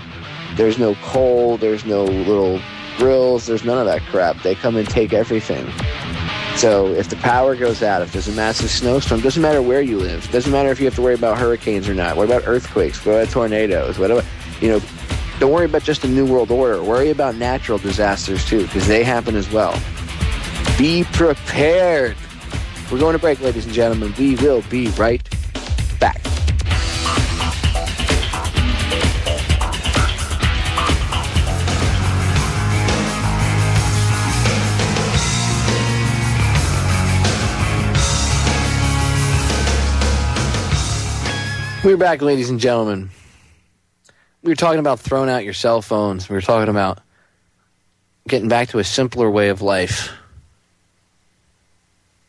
coal, there's no little grills, there's none of that crap. They come and take everything. So if the power goes out, if there's a massive snowstorm, doesn't matter where you live, doesn't matter if you have to worry about hurricanes or not. What about earthquakes? What about tornadoes? What about, don't worry about just the New World Order. Worry about natural disasters too, because they happen as well. Be prepared. We're going to break, ladies and gentlemen. We will be right back. We're back, ladies and gentlemen. We were talking about throwing out your cell phones. We were talking about getting back to a simpler way of life.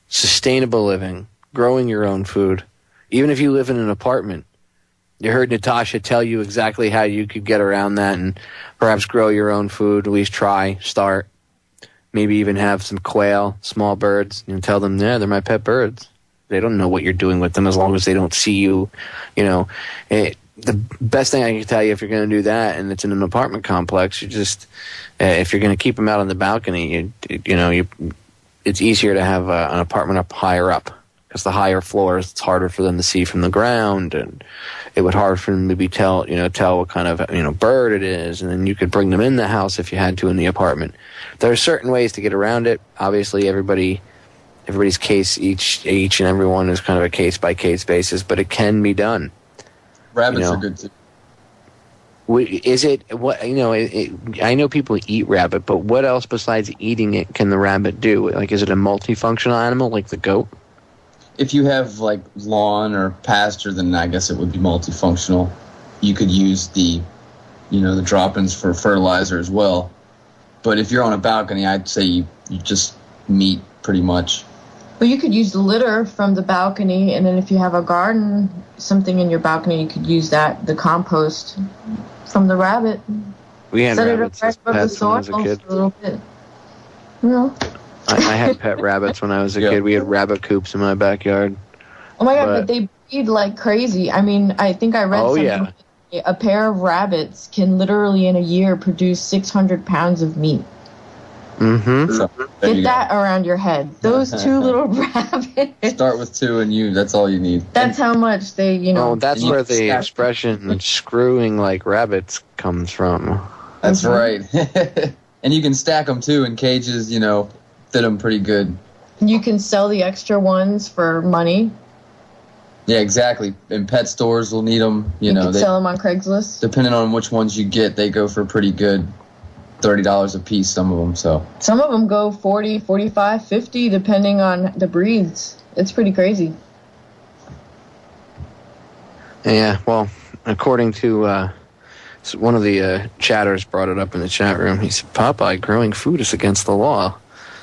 Sustainable living. Growing your own food. Even if you live in an apartment. You heard Natasha tell you exactly how you could get around that and perhaps grow your own food. At least try, start. Maybe even have some quail, small birds. Tell them, yeah, they're my pet birds. They don't know what you're doing with them as long as they don't see you. The best thing I can tell you, if you're going to do that and it's in an apartment complex, you just, if you're going to keep them out on the balcony, it's easier to have an apartment up higher up, because the higher floors, it's harder for them to see from the ground, and it would hard for them to tell what kind of bird it is, and then you could bring them in the house if you had to in the apartment. There are certain ways to get around it. Obviously, everybody's case, each and every one is kind of a case-by-case basis, but it can be done. Rabbits are good too. Is it what I know people eat rabbit, but what else besides eating it can the rabbit do? Like, is it a multifunctional animal like the goat? If you have like lawn or pasture, then I guess it would be multifunctional. You could use the droppings for fertilizer as well. But if you're on a balcony, I'd say you just meat pretty much. Well, you could use the litter from the balcony, and then if you have a garden, something in your balcony, you could use the compost from the rabbit. We had rabbits as pets when I was a kid. A little bit. I had pet rabbits when I was a kid. We had rabbit coops in my backyard. Oh my God, but they breed like crazy. I mean, I think I read something. a pair of rabbits can literally in a year produce 600 pounds of meat. Mm-hmm. So, Get that around your head. Those 2 little rabbits. Start with 2 and that's all you need. That's how much they, Oh, that's where the expression screwing like rabbits comes from. That's right. And you can stack them too in cages, fit them pretty good. You can sell the extra ones for money. Yeah, exactly. And pet stores will need them. You can sell them on Craigslist. Depending on which ones you get, they go for pretty good. $30 a piece, some of them. So some of them go 40, 45, 50, depending on the breeds. It's pretty crazy. Yeah, well, according to one of the chatters brought it up in the chat room. He said, Popeye, growing food is against the law.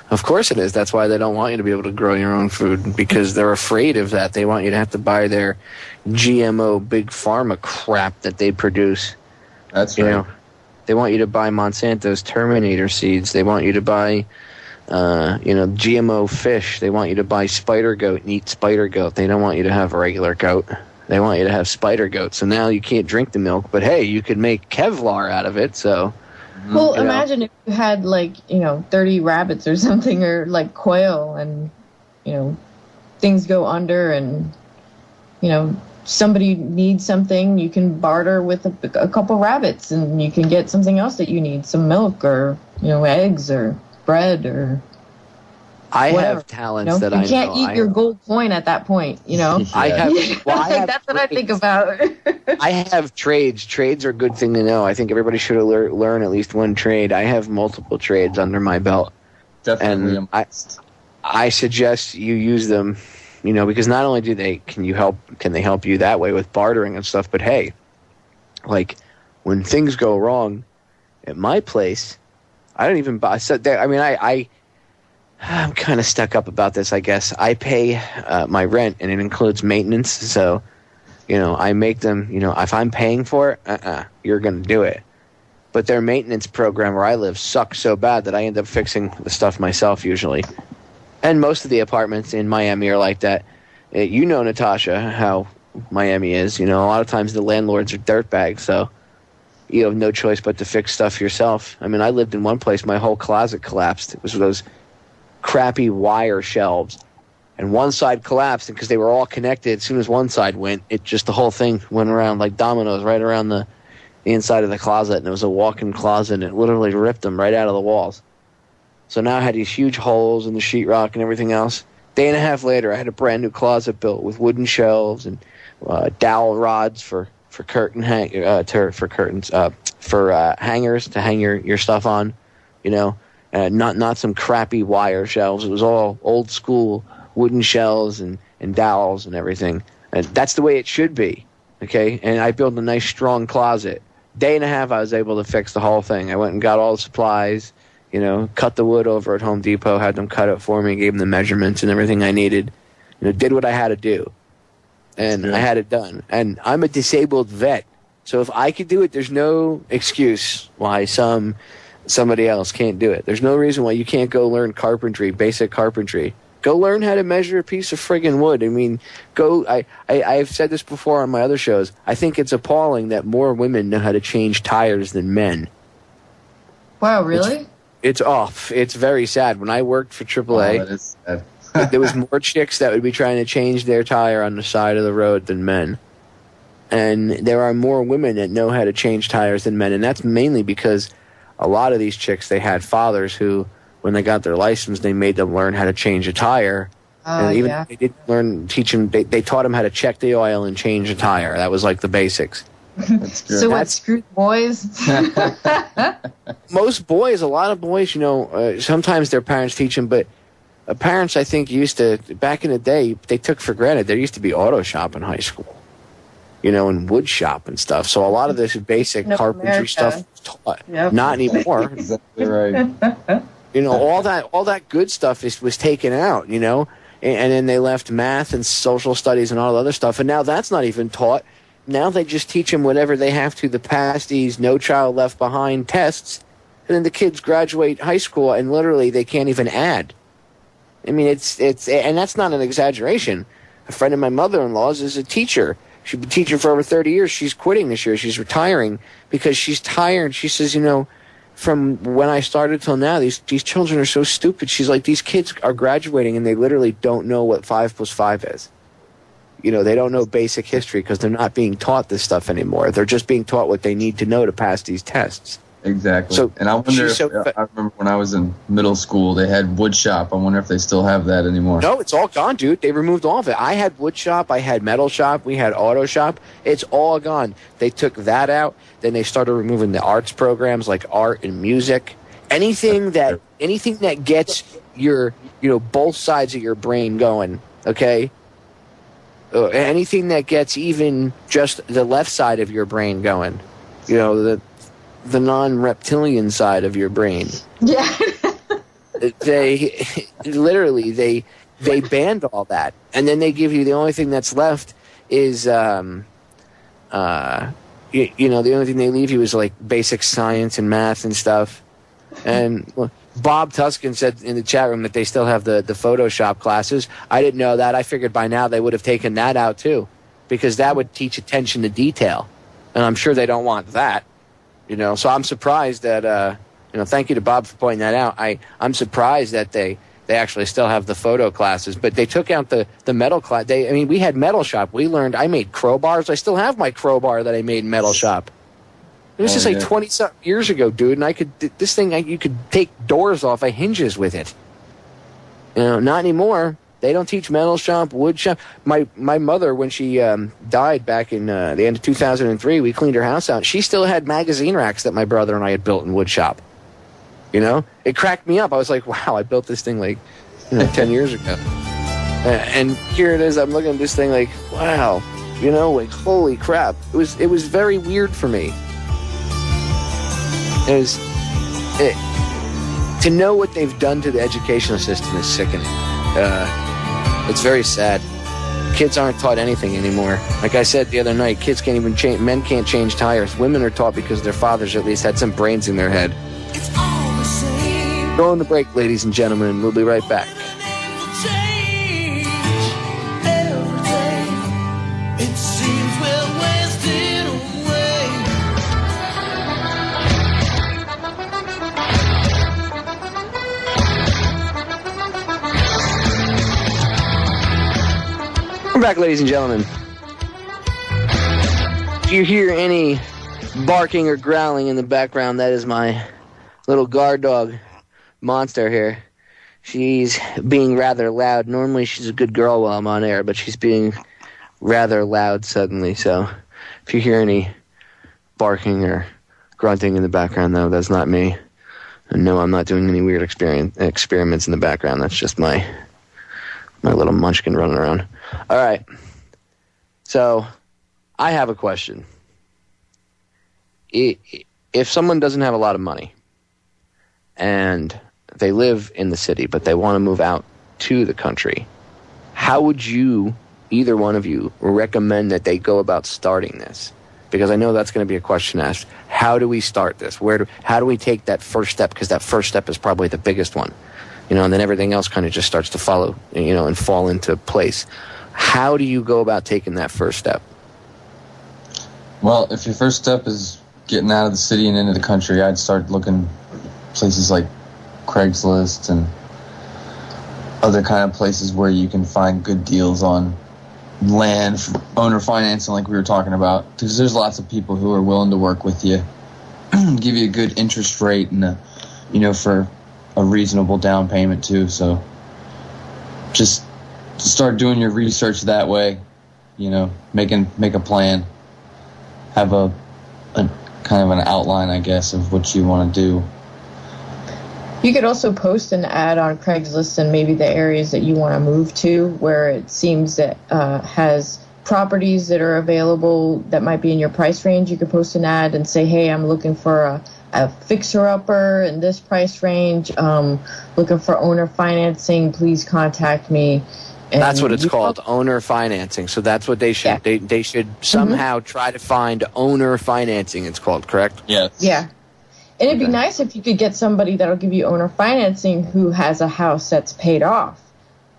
Of course it is. That's why they don't want you to be able to grow your own food, because they're afraid of that. They want you to have to buy their GMO big pharma crap that they produce. That's right. They want you to buy Monsanto's Terminator seeds. They want you to buy, GMO fish. They want you to buy spider goat and eat spider goat. They don't want you to have a regular goat. They want you to have spider goat. So now you can't drink the milk, but hey, you could make Kevlar out of it. So, well, imagine if you had 30 rabbits or something, or like quail, and things go under, and somebody needs something, you can barter with a couple rabbits, and you can get something else that you need, some milk or eggs or bread or I whatever. have talents that I know. You can't eat your gold coin at that point, I have. That's what I think about. I have trades. Trades are a good thing to know. I think everybody should learn at least one trade. I have multiple trades under my belt. Definitely. And I suggest you use them, because not only can they help you that way with bartering and stuff, but hey, like when things go wrong at my place, I don't even buy. I'm kind of stuck up about this, I guess. I pay my rent, and it includes maintenance. So, I make them, if I'm paying for it, you're going to do it. But their maintenance program where I live sucks so bad that I end up fixing the stuff myself usually. And most of the apartments in Miami are like that. Natasha, how Miami is. A lot of times the landlords are dirtbags, so you have no choice but to fix stuff yourself. I mean, I lived in one place, my whole closet collapsed. It was those crappy wire shelves, and one side collapsed, and because they were all connected, as soon as one side went, the whole thing went around like dominoes right around the inside of the closet, and it was a walk-in closet, and it literally ripped them right out of the walls. So now I had these huge holes in the sheetrock and everything else. Day and a half later, I had a brand new closet built with wooden shelves and dowel rods for hangers to hang your stuff on, not some crappy wire shelves. It was all old school wooden shelves and dowels and everything. And that's the way it should be, okay? And I built a nice, strong closet. Day and a half, I was able to fix the whole thing. I went and got all the supplies, cut the wood over at Home Depot, had them cut it for me, gave them the measurements and everything I needed. Did what I had to do. And I had it done. And I'm a disabled vet. So if I could do it, there's no excuse why somebody else can't do it. There's no reason why you can't go learn carpentry, basic carpentry. Go learn how to measure a piece of friggin' wood. I mean, I've said this before on my other shows. I think it's appalling that more women know how to change tires than men. Wow, really? It's off. It's very sad. When I worked for AAA, that is sad. there was more chicks that would be trying to change their tire on the side of the road than men. And there are more women that know how to change tires than men. And that's mainly because a lot of these chicks, they had fathers who, when they got their license, they made them learn how to change a tire. And even if they didn't teach them, they taught them how to check the oil and change a tire. That was like the basics. That's good. So what, screw boys? Most boys, a lot of boys, sometimes their parents teach them, but parents, I think, used to, back in the day, they took for granted. There used to be auto shop in high school, and wood shop and stuff. So a lot of this basic carpentry stuff was taught. Yep. Not anymore. Exactly right. All that good stuff was taken out, and then they left math and social studies and all the other stuff, and now that's not even taught. Now they just teach them whatever they have to pass these No Child Left Behind tests, and then the kids graduate high school and literally they can't even add. I mean, it's and that's not an exaggeration. A friend of my mother-in-law's is a teacher. She's been teaching for over 30 years. She's quitting this year. She's retiring because she's tired. She says, you know, from when I started till now, these children are so stupid. She's like, these kids are graduating and they literally don't know what 5 + 5 is. You know, they don't know basic history because they're not being taught this stuff anymore. They're just being taught what they need to know to pass these tests. Exactly. So, and I wonder I remember when I was in middle school, they had wood shop. I wonder if they still have that anymore. No, it's all gone, dude. They removed all of it. I had wood shop. I had metal shop. We had auto shop. It's all gone. They took that out. Then they started removing the arts programs like art and music. Anything that gets your, you know, both sides of your brain going, okay? Anything that gets even just the left side of your brain going, you know, the non-reptilian side of your brain. Yeah. They literally they banned all that, and then they give you the only thing that's left is you know, the only thing they leave you is like basic science and math and stuff. And Bob Tuskin said in the chat room that they still have the Photoshop classes. I didn't know that. I figured by now they would have taken that out too, because that would teach attention to detail, and I'm sure they don't want that. You know, so I'm surprised that, you know, thank you to Bob for pointing that out. I'm surprised that they actually still have the photo classes, but they took out the metal class. I mean, we had metal shop. We learned, I made crowbars. I still have my crowbar that I made in metal shop. This is like 20-something years ago, dude, and this thing, you could take doors off of hinges with it. You know, not anymore. They don't teach metal shop, wood shop. My mother, when she died back in the end of 2003, we cleaned her house out. She still had magazine racks that my brother and I had built in wood shop. You know? It cracked me up. I was like, wow, I built this thing like, you know, 10 years ago. And here it is. I'm looking at this thing like, wow. You know, like, holy crap. It was very weird for me. To know what they've done to the educational system is sickening. It's very sad. Kids aren't taught anything anymore. Like I said the other night, kids can't even change. Men can't change tires. Women are taught because their fathers at least had some brains in their head. It's all the same. Go on the break, ladies and gentlemen. We'll be right back. We're back, ladies and gentlemen. If you hear any barking or growling in the background, that is my little guard dog, Monster, here. She's being rather loud. Normally she's a good girl while I'm on air, but she's being rather loud suddenly. So if you hear any barking or grunting in the background, though, that's not me. And no, I'm not doing any weird experiments in the background. That's just my little munchkin running around. All right. So I have a question. If someone doesn't have a lot of money and they live in the city, but they want to move out to the country, how would you, either one of you, recommend that they go about starting this? Because I know that's going to be a question asked. How do we start this? How do we take that first step? Because that first step is probably the biggest one. You know, and then everything else kind of just starts to follow, you know, and fall into place. How do you go about taking that first step? Well, if your first step is getting out of the city and into the country, I'd start looking places like Craigslist and other kind of places where you can find good deals on land, owner financing like we were talking about. Because there's lots of people who are willing to work with you, give you a good interest rate and, you know, for a reasonable down payment too. So just start doing your research that way, you know, make a plan, have a kind of an outline, I guess, of what you want to do. You could also post an ad on Craigslist in maybe the areas that you want to move to, where it seems that has properties that are available that might be in your price range. You could post an ad and say, hey, I'm looking for a fixer-upper in this price range, looking for owner financing, please contact me. And that's what it's called, owner financing. So that's what they should, yeah. They should somehow try to find owner financing, it's called, correct? Yes. Yeah. And it'd be nice if you could get somebody that'll give you owner financing who has a house that's paid off.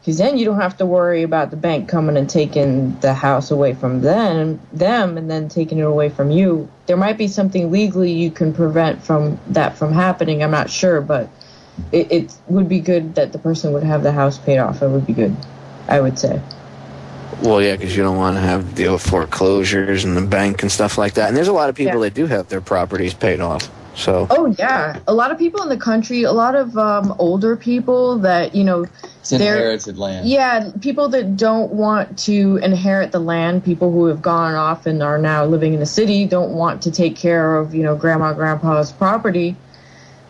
Because then you don't have to worry about the bank coming and taking the house away from them and then taking it away from you. There might be something legally you can prevent from happening. I'm not sure, but it would be good that the person would have the house paid off. It would be good, I would say. Well, yeah, because you don't want to have to deal with foreclosures and the bank and stuff like that. And there's a lot of people that do have their properties paid off. So. Oh, yeah. A lot of people in the country, a lot of older people that, it's inherited land. Yeah, people that don't want to inherit the land, people who have gone off and are now living in the city, don't want to take care of, grandma, grandpa's property,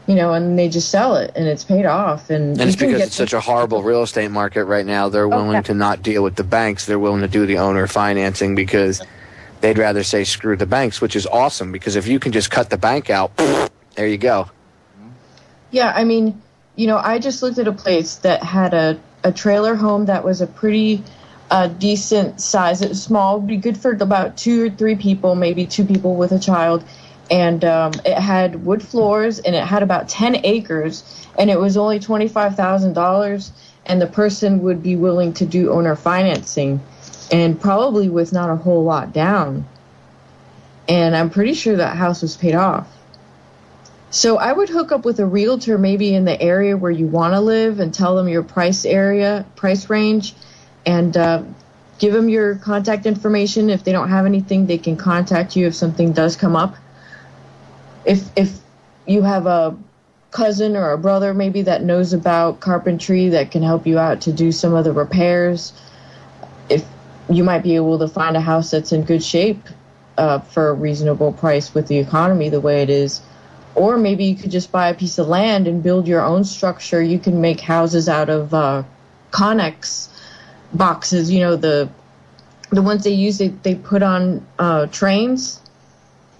and they just sell it and it's paid off. And it's because it's such a horrible real estate market right now. They're willing to not deal with the banks. They're willing to do the owner financing because they'd rather say screw the banks, which is awesome because if you can just cut the bank out, there you go. Yeah, I mean, I just looked at a place that had a trailer home that was a pretty decent size. It was small, would be good for about 2 or 3 people, maybe 2 people with a child. And it had wood floors, and it had about 10 acres, and it was only $25,000, and the person would be willing to do owner financing, and probably with not a whole lot down. And I'm pretty sure that house was paid off. So I would hook up with a realtor maybe in the area where you want to live and tell them your price range, and give them your contact information. If they don't have anything, they can contact you if something does come up. If you have a cousin or a brother maybe that knows about carpentry that can help you out to do some of the repairs, if you might be able to find a house that's in good shape for a reasonable price with the economy the way it is. Or maybe you could just buy a piece of land and build your own structure. You can make houses out of Connex boxes, the ones they use, they put on trains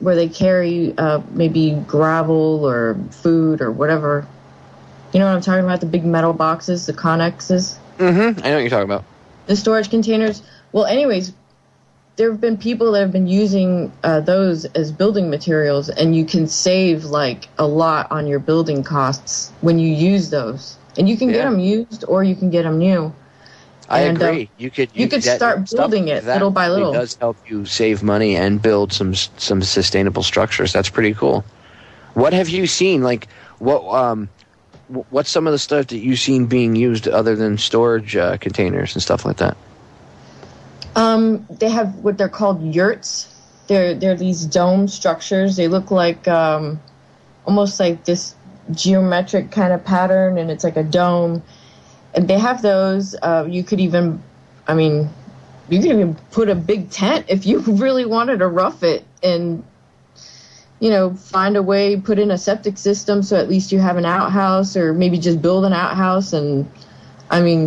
where they carry maybe gravel or food or whatever. You know what I'm talking about? The big metal boxes, the Connexes. Mm-hmm. I know what you're talking about. The storage containers. Well, anyways, there have been people that have been using those as building materials, and you can save a lot on your building costs when you use those. And you can get them used or you can get them new. I agree. You could start building it little by little. It does help you save money and build some sustainable structures. That's pretty cool. What have you seen? What's some of the stuff that you've seen being used other than storage containers and stuff like that? They have what they're called yurts. They're these dome structures. They look like almost like this geometric kind of pattern, and it's like a dome. And they have those. You could even put a big tent if you really wanted to rough it and, find a way, put in a septic system so at least you have an outhouse, or maybe just build an outhouse and,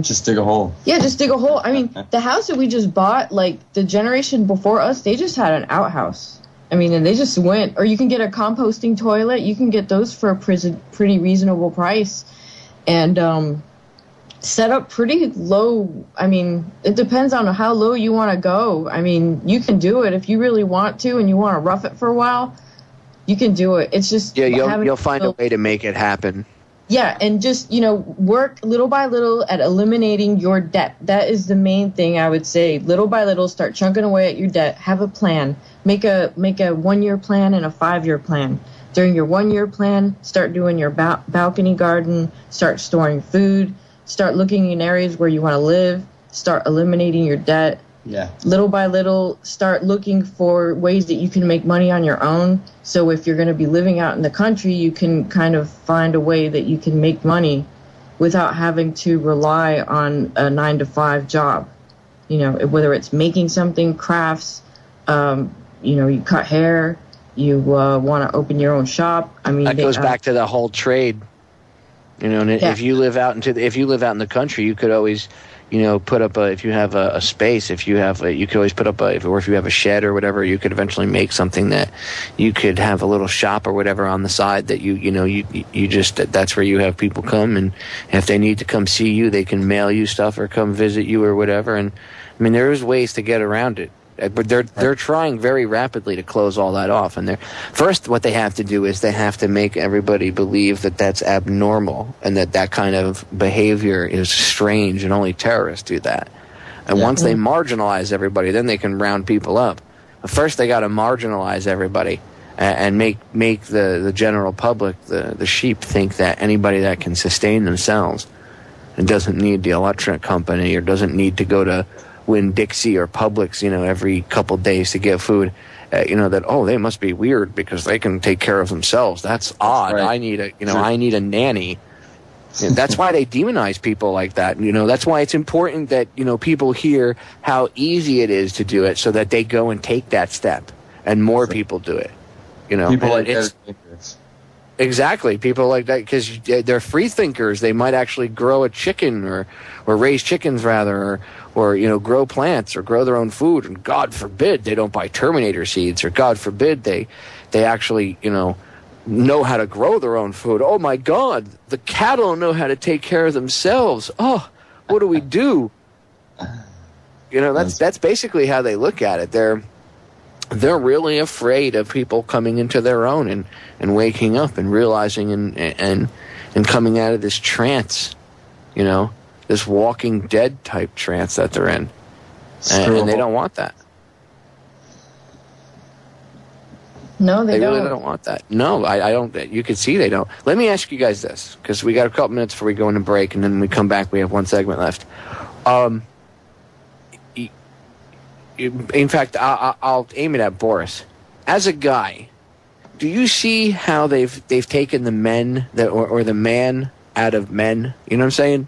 just dig a hole. Yeah, just dig a hole. The house that we just bought, the generation before us, they just had an outhouse. And they just went, or you can get a composting toilet. You can get those for a pretty reasonable price. And, set up pretty low. It depends on how low you want to go. You can do it if you really want to and you want to rough it for a while. You can do it. It's just you'll find a way to make it happen. Yeah, and just work little by little at eliminating your debt. That is the main thing I would say. Little by little, start chunking away at your debt. Have a plan. Make a 1-year plan and a 5-year plan. During your 1-year plan, start doing your balcony garden. Start storing food. Start looking in areas where you want to live. Start eliminating your debt. Yeah. Little by little, start looking for ways that you can make money on your own. So if you're going to be living out in the country, you can kind of find a way that you can make money without having to rely on a 9-to-5 job. Whether it's making something, crafts, you cut hair, you want to open your own shop. That goes back to the whole trade. If you live out in the country, you could always, put up if you have a space, you could always put up or if you have a shed or whatever, you could eventually make something that you could have a little shop or whatever on the side that that's where you have people come, and if they need to come see you, they can mail you stuff or come visit you or whatever. And there's ways to get around it. But they're trying very rapidly to close all that off. And first, what they have to do is they have to make everybody believe that that's abnormal and that kind of behavior is strange and only terrorists do that. And once they marginalize everybody, then they can round people up. But first, they got to marginalize everybody and make the general public, the sheep, think that anybody that can sustain themselves and doesn't need the electric company or doesn't need to go to Winn-Dixie or Publix, every couple days to get food, that, they must be weird because they can take care of themselves. That's odd. Right. I need a nanny. That's why they demonize people like that. That's why it's important that, people hear how easy it is to do it so that they go and take that step and more people do it. People like that. Exactly, people like that, because they're free thinkers. They might actually grow a chicken or raise chickens rather, or grow plants or grow their own food. And God forbid they don't buy Terminator seeds, or God forbid they actually know how to grow their own food. Oh my God, the cattle know how to take care of themselves. Oh, what do we do? That's basically how they look at it. They're really afraid of people coming into their own and waking up and realizing and coming out of this trance, this Walking Dead type trance that they're in. And they don't want that. No, they don't. Really don't want that. No, I don't. You can see they don't. Let me ask you guys this, because we got a couple minutes before we go into break, and then when we come back, we have one segment left. In fact, I'll aim it at Boris. As a guy, do you see how they've taken the men or the man out of men? You know what I'm saying?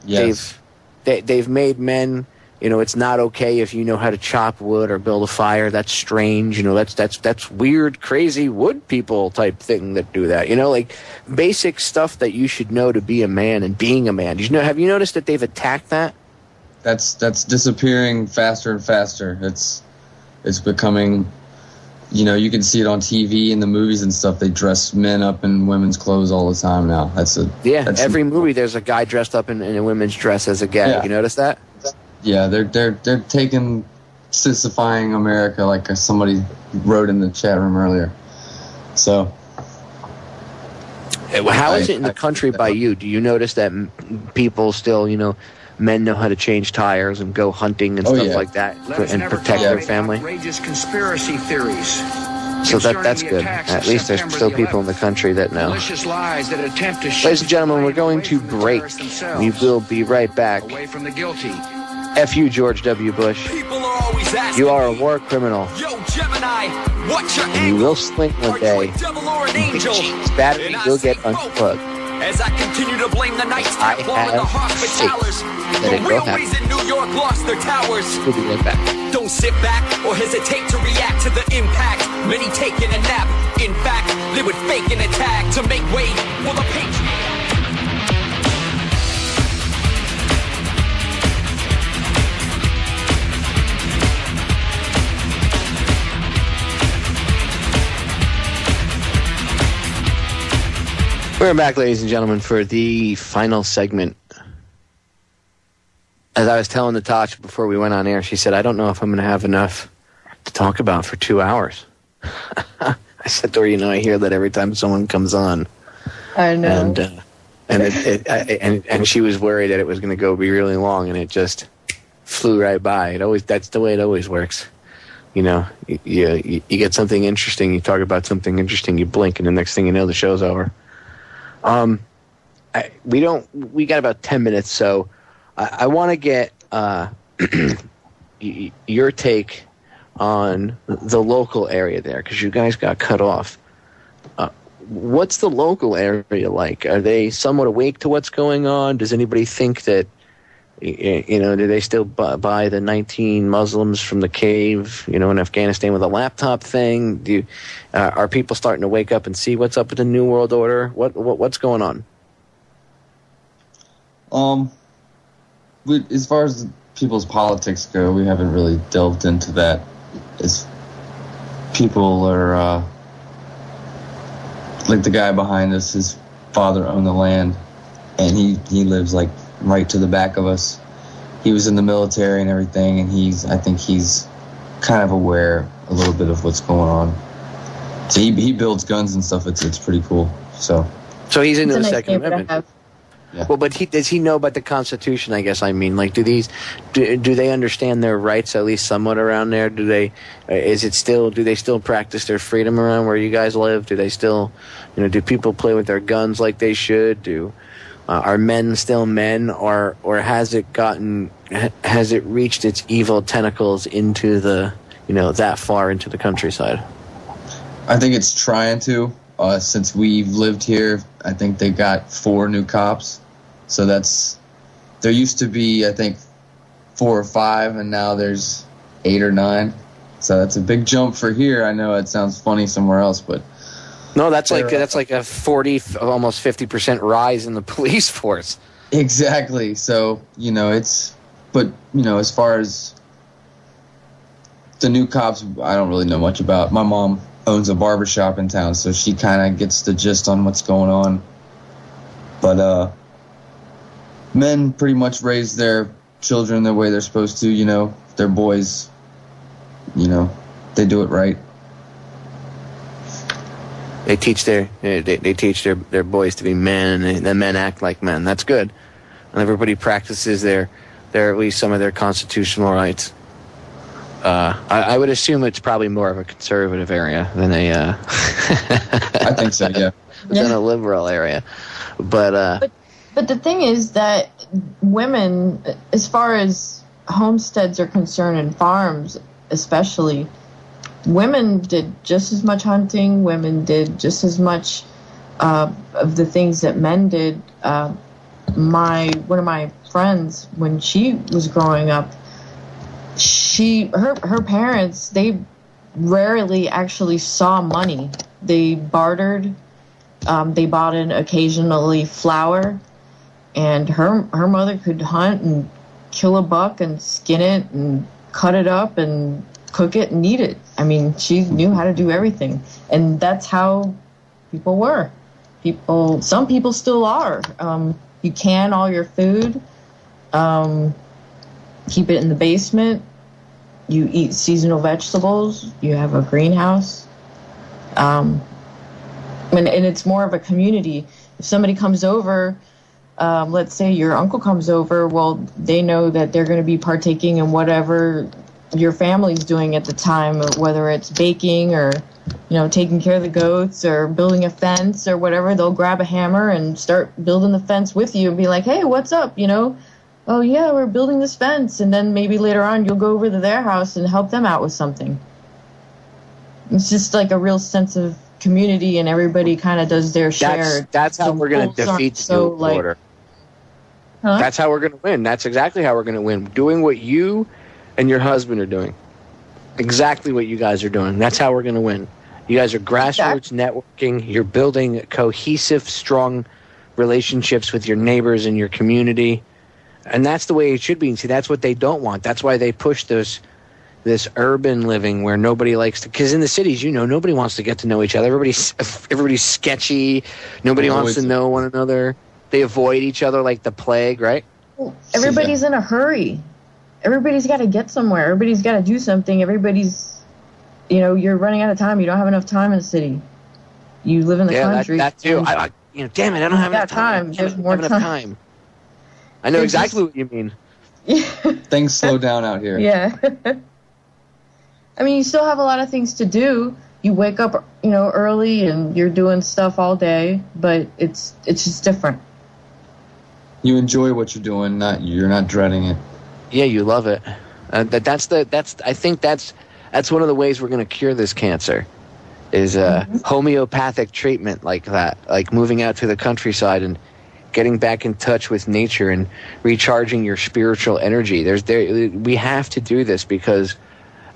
Yes. They've made men. It's not okay if you know how to chop wood or build a fire. That's strange. That's weird, crazy wood people type thing that do that. Like basic stuff that you should know to be a man and being a man. Have you noticed that they've attacked that? That's disappearing faster and faster. It's becoming, you can see it on TV and the movies and stuff. They dress men up in women's clothes all the time now. Every movie there's a guy dressed up in a women's dress as a gag. Yeah. You notice that? Yeah, they're taking sissifying America, like somebody wrote in the chat room earlier. So, how is it in the country by you? Do you notice that people still, men know how to change tires and go hunting and stuff like that and protect their family? Outrageous conspiracy theories. So that's good. At least there's still people in the country that know. Lies that attempt to Ladies and gentlemen, we're going to break. We will be right back. Away from the guilty. F you, George W. Bush. You are a war criminal. And you will slink one day. This battery will get unplugged. As I continue to blame the nights that in the hospitals. The railways in New York lost their towers. We'll be right back. Don't sit back or hesitate to react to the impact. Many taking a nap. In fact, they would fake an attack to make way for the patriot. We're back, ladies and gentlemen, for the final segment. As I was telling Natasha before we went on air, she said, I don't know if I'm going to have enough to talk about for 2 hours. I said to her, I hear that every time someone comes on. I know. And she was worried that it was going to be really long, and it just flew right by. That's the way it always works. You get something interesting, you talk about something interesting, you blink, and the next thing you know, the show's over. We got about 10 minutes, so I want to get your take on the local area there, because you guys got cut off. What's the local area like? Are they somewhat awake to what's going on? Does anybody think that, do they still buy the 19 Muslims from the cave, in Afghanistan with a laptop thing? Are people starting to wake up and see what's up with the New World Order? What's going on? As far as people's politics go, we haven't really delved into that. As people are, like the guy behind us, his father owned the land, and he lives like right to the back of us. He was in the military and everything, and I think he's kind of aware a little bit of what's going on. So he builds guns and stuff. It's pretty cool. So he's into the nice Second neighbor to Amendment. have. Yeah. Well, but does he know about the Constitution? I guess I mean, like, do they understand their rights at least somewhat around there? Do they still practice their freedom around where you guys live? Do they still, do people play with their guns like they should? Are men still men, or has it reached its evil tentacles into the that far into the countryside? I think it's trying to. Since we've lived here, I think they got 4 new cops. So there used to be, I think, 4 or 5, and now there's 8 or 9. So that's a big jump for here. I know it sounds funny somewhere else, but no, that's like a 40, almost 50% rise in the police force. Exactly. So as far as the new cops, I don't really know much about. My mom owns a barbershop in town, so she kind of gets the gist on what's going on. But men pretty much raise their children the way they're supposed to. They're boys. They do it right. They teach their boys to be men, and the men act like men. That's good, and everybody practices their at least some of their constitutional rights. I would assume it's probably more of a conservative area than a. I think so, yeah. Than a liberal area, but the thing is that women, as far as homesteads are concerned and farms, especially, women did just as much hunting. Women did just as much of the things that men did. One of my friends, when she was growing up, her parents, they rarely actually saw money. They bartered. They bought in occasionally flour, and her mother could hunt and kill a buck and skin it and cut it up and cook it and eat it. I mean, she knew how to do everything, and that's how people were. Some people still are. You can all your food, keep it in the basement. You eat seasonal vegetables. You have a greenhouse. And it's more of a community. If somebody comes over, let's say your uncle comes over, well, they know that they're going to be partaking in whatever your family's doing at the time, whether it's baking or, taking care of the goats or building a fence or whatever. They'll grab a hammer and start building the fence with you and be like, hey, what's up, Oh, yeah, we're building this fence. And then maybe later on you'll go over to their house and help them out with something. It's just like a real sense of community, and everybody kind of does their share. That's how we're going to defeat the New World Order. Huh? That's how we're going to win. That's exactly how we're going to win. Doing what you and your husband are doing. Exactly what you guys are doing. That's how we're going to win. You guys are grassroots networking. You're building cohesive, strong relationships with your neighbors and your community. And that's the way it should be. And see, that's what they don't want. That's why they push this urban living where nobody likes to. Because in the cities, nobody wants to get to know each other. Everybody's sketchy. Nobody wants to know one another. They avoid each other like the plague, right? Everybody's in a hurry. Everybody's got to get somewhere. Everybody's got to do something. Everybody's, you're running out of time. You don't have enough time in the city. You live in the country. That too. Damn it, I don't have enough time. There's more time. I know exactly what you mean. Things slow down out here. Yeah. I mean, you still have a lot of things to do. You wake up, early and you're doing stuff all day, but it's just different. You enjoy what you're doing, you're not dreading it. Yeah, you love it. I think that's one of the ways we're going to cure this cancer. Is homeopathic treatment like that, like moving out to the countryside and getting back in touch with nature and recharging your spiritual energy. We have to do this because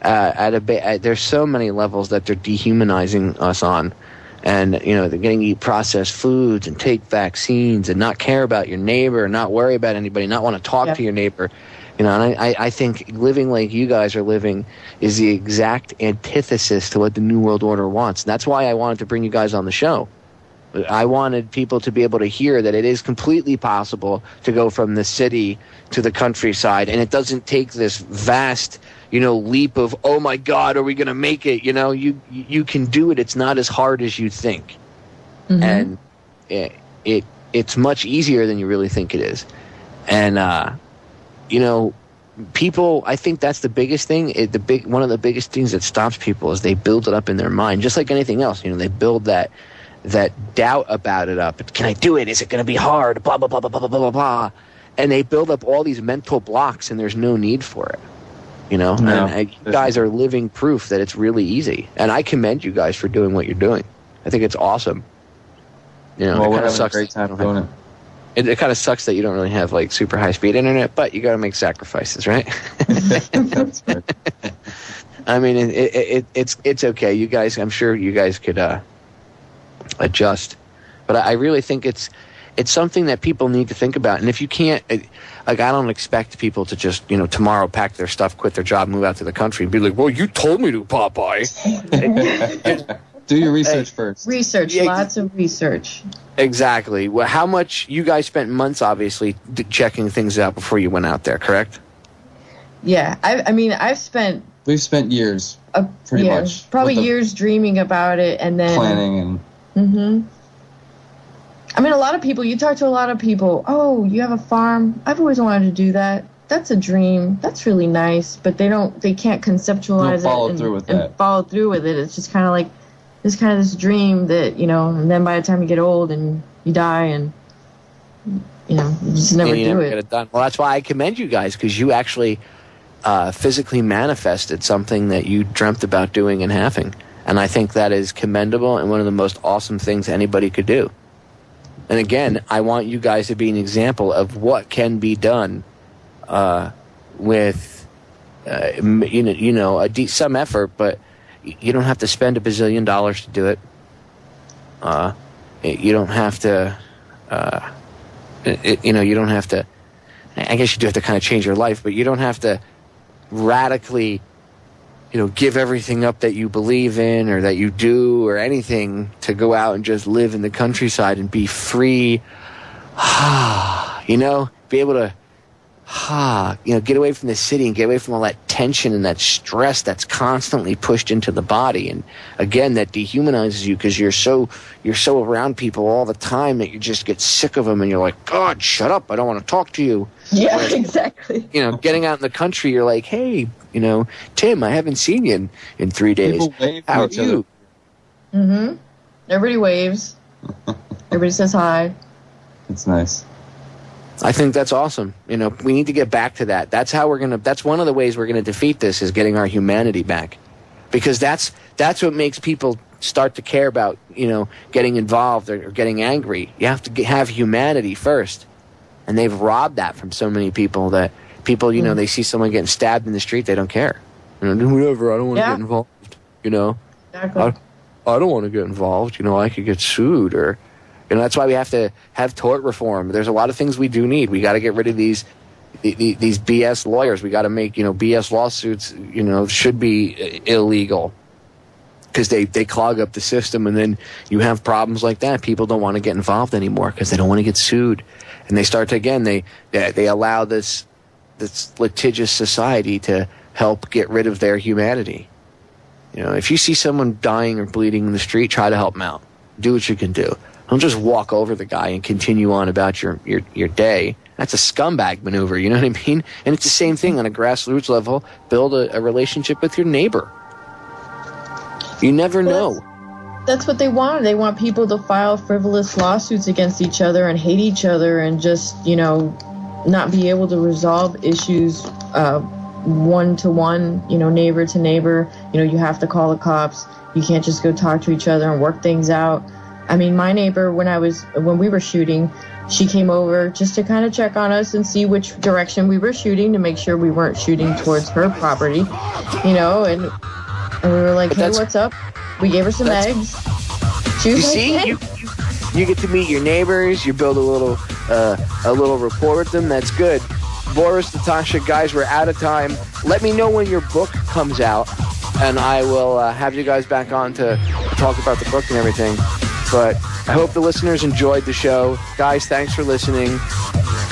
there's so many levels that they're dehumanizing us on, and they're getting to eat processed foods and take vaccines and not care about your neighbor, not worry about anybody, not want to talk to your neighbor. And I think living like you guys are living is the exact antithesis to what the New World Order wants. And that's why I wanted to bring you guys on the show. I wanted people to be able to hear that it is completely possible to go from the city to the countryside, and it doesn't take this vast, leap of, oh my God, are we going to make it? You can do it. It's not as hard as you think. And it's much easier than you really think it is. And, people, I think that's the biggest thing. One of the biggest things that stops people is they build it up in their mind, just like anything else. They build that doubt about it up. Can I do it? Is it going to be hard? Blah, blah, blah, blah, blah, blah, blah, blah. And they build up all these mental blocks, and there's no need for it. No, and you guys are living proof that it's really easy. And I commend you guys for doing what you're doing. I think it's awesome. Well, we're having a great time doing it. It kind of sucks that you don't really have like super high speed internet, but you got to make sacrifices, right? That's good. I mean, it's okay. You guys, I'm sure you guys could adjust, but I really think it's something that people need to think about. And if you can't, I don't expect people to just tomorrow pack their stuff, quit their job, move out to the country, and be like, "Well, you told me to, Popeye." Do your research first. Lots of research. Exactly. Well, how much you guys spent months, obviously, checking things out before you went out there, correct? Yeah, We've spent years, pretty much. Probably years dreaming about it, and then planning and. I mean, you talk to a lot of people. Oh, you have a farm? I've always wanted to do that. That's a dream. That's really nice, but they can't conceptualize it follow through with it. It's just kind of like. It's kind of this dream that, and then by the time you get old and you die and, you just never do it. Get it done. Well, that's why I commend you guys, because you actually physically manifested something that you dreamt about doing and having. And I think that is commendable and one of the most awesome things anybody could do. And again, I want you guys to be an example of what can be done with, some effort, but you don't have to spend $1 bazillion to do it. You don't have to, you don't have to, I guess you do have to kind of change your life, but you don't have to radically, give everything up that you believe in or that you do or anything to go out and just live in the countryside and be free, be able to, get away from the city and get away from all that tension and that stress that's constantly pushed into the body. And again, that dehumanizes you because you're so around people all the time that you just get sick of them and you're like, God, shut up. I don't want to talk to you. Yeah, exactly. Getting out in the country, you're like, hey, Tim, I haven't seen you in 3 days. How are you? Mm-hmm. Everybody waves. Everybody says hi. It's nice. I think that's awesome. We need to get back to that. That's one of the ways we're going to defeat this is getting our humanity back. Because that's what makes people start to care about, getting involved or getting angry. You have to have humanity first. And they've robbed that from so many people that people, they see someone getting stabbed in the street, they don't care. Whatever, I don't want to get involved, Exactly. I don't want to get involved, I could get sued or... that's why we have to have tort reform. There's a lot of things we do need. We got to get rid of these BS lawyers. We got to make, BS lawsuits, should be illegal because they clog up the system. And then you have problems like that. People don't want to get involved anymore because they don't want to get sued. And they start to, again, they allow this litigious society to help get rid of their humanity. If you see someone dying or bleeding in the street, try to help them out. Do what you can do. Don't just walk over the guy and continue on about your day. That's a scumbag maneuver, you know what I mean? And it's the same thing on a grassroots level. Build a relationship with your neighbor. You never know. That's what they want. They want people to file frivolous lawsuits against each other and hate each other and just, not be able to resolve issues one-to-one, neighbor to neighbor. You have to call the cops. You can't just go talk to each other and work things out. I mean, my neighbor, when we were shooting, she came over just to kind of check on us and see which direction we were shooting to make sure we weren't shooting towards her property, and we were like, hey, what's up? We gave her some eggs. She was you get to meet your neighbors. You build a little rapport with them. That's good. Boris, Natasha, guys, we're out of time. Let me know when your book comes out, and I will have you guys back on to talk about the book and everything. But I hope the listeners enjoyed the show. Guys, thanks for listening.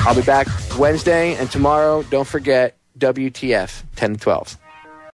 I'll be back Wednesday, and tomorrow, don't forget, WTF, 10 to 12.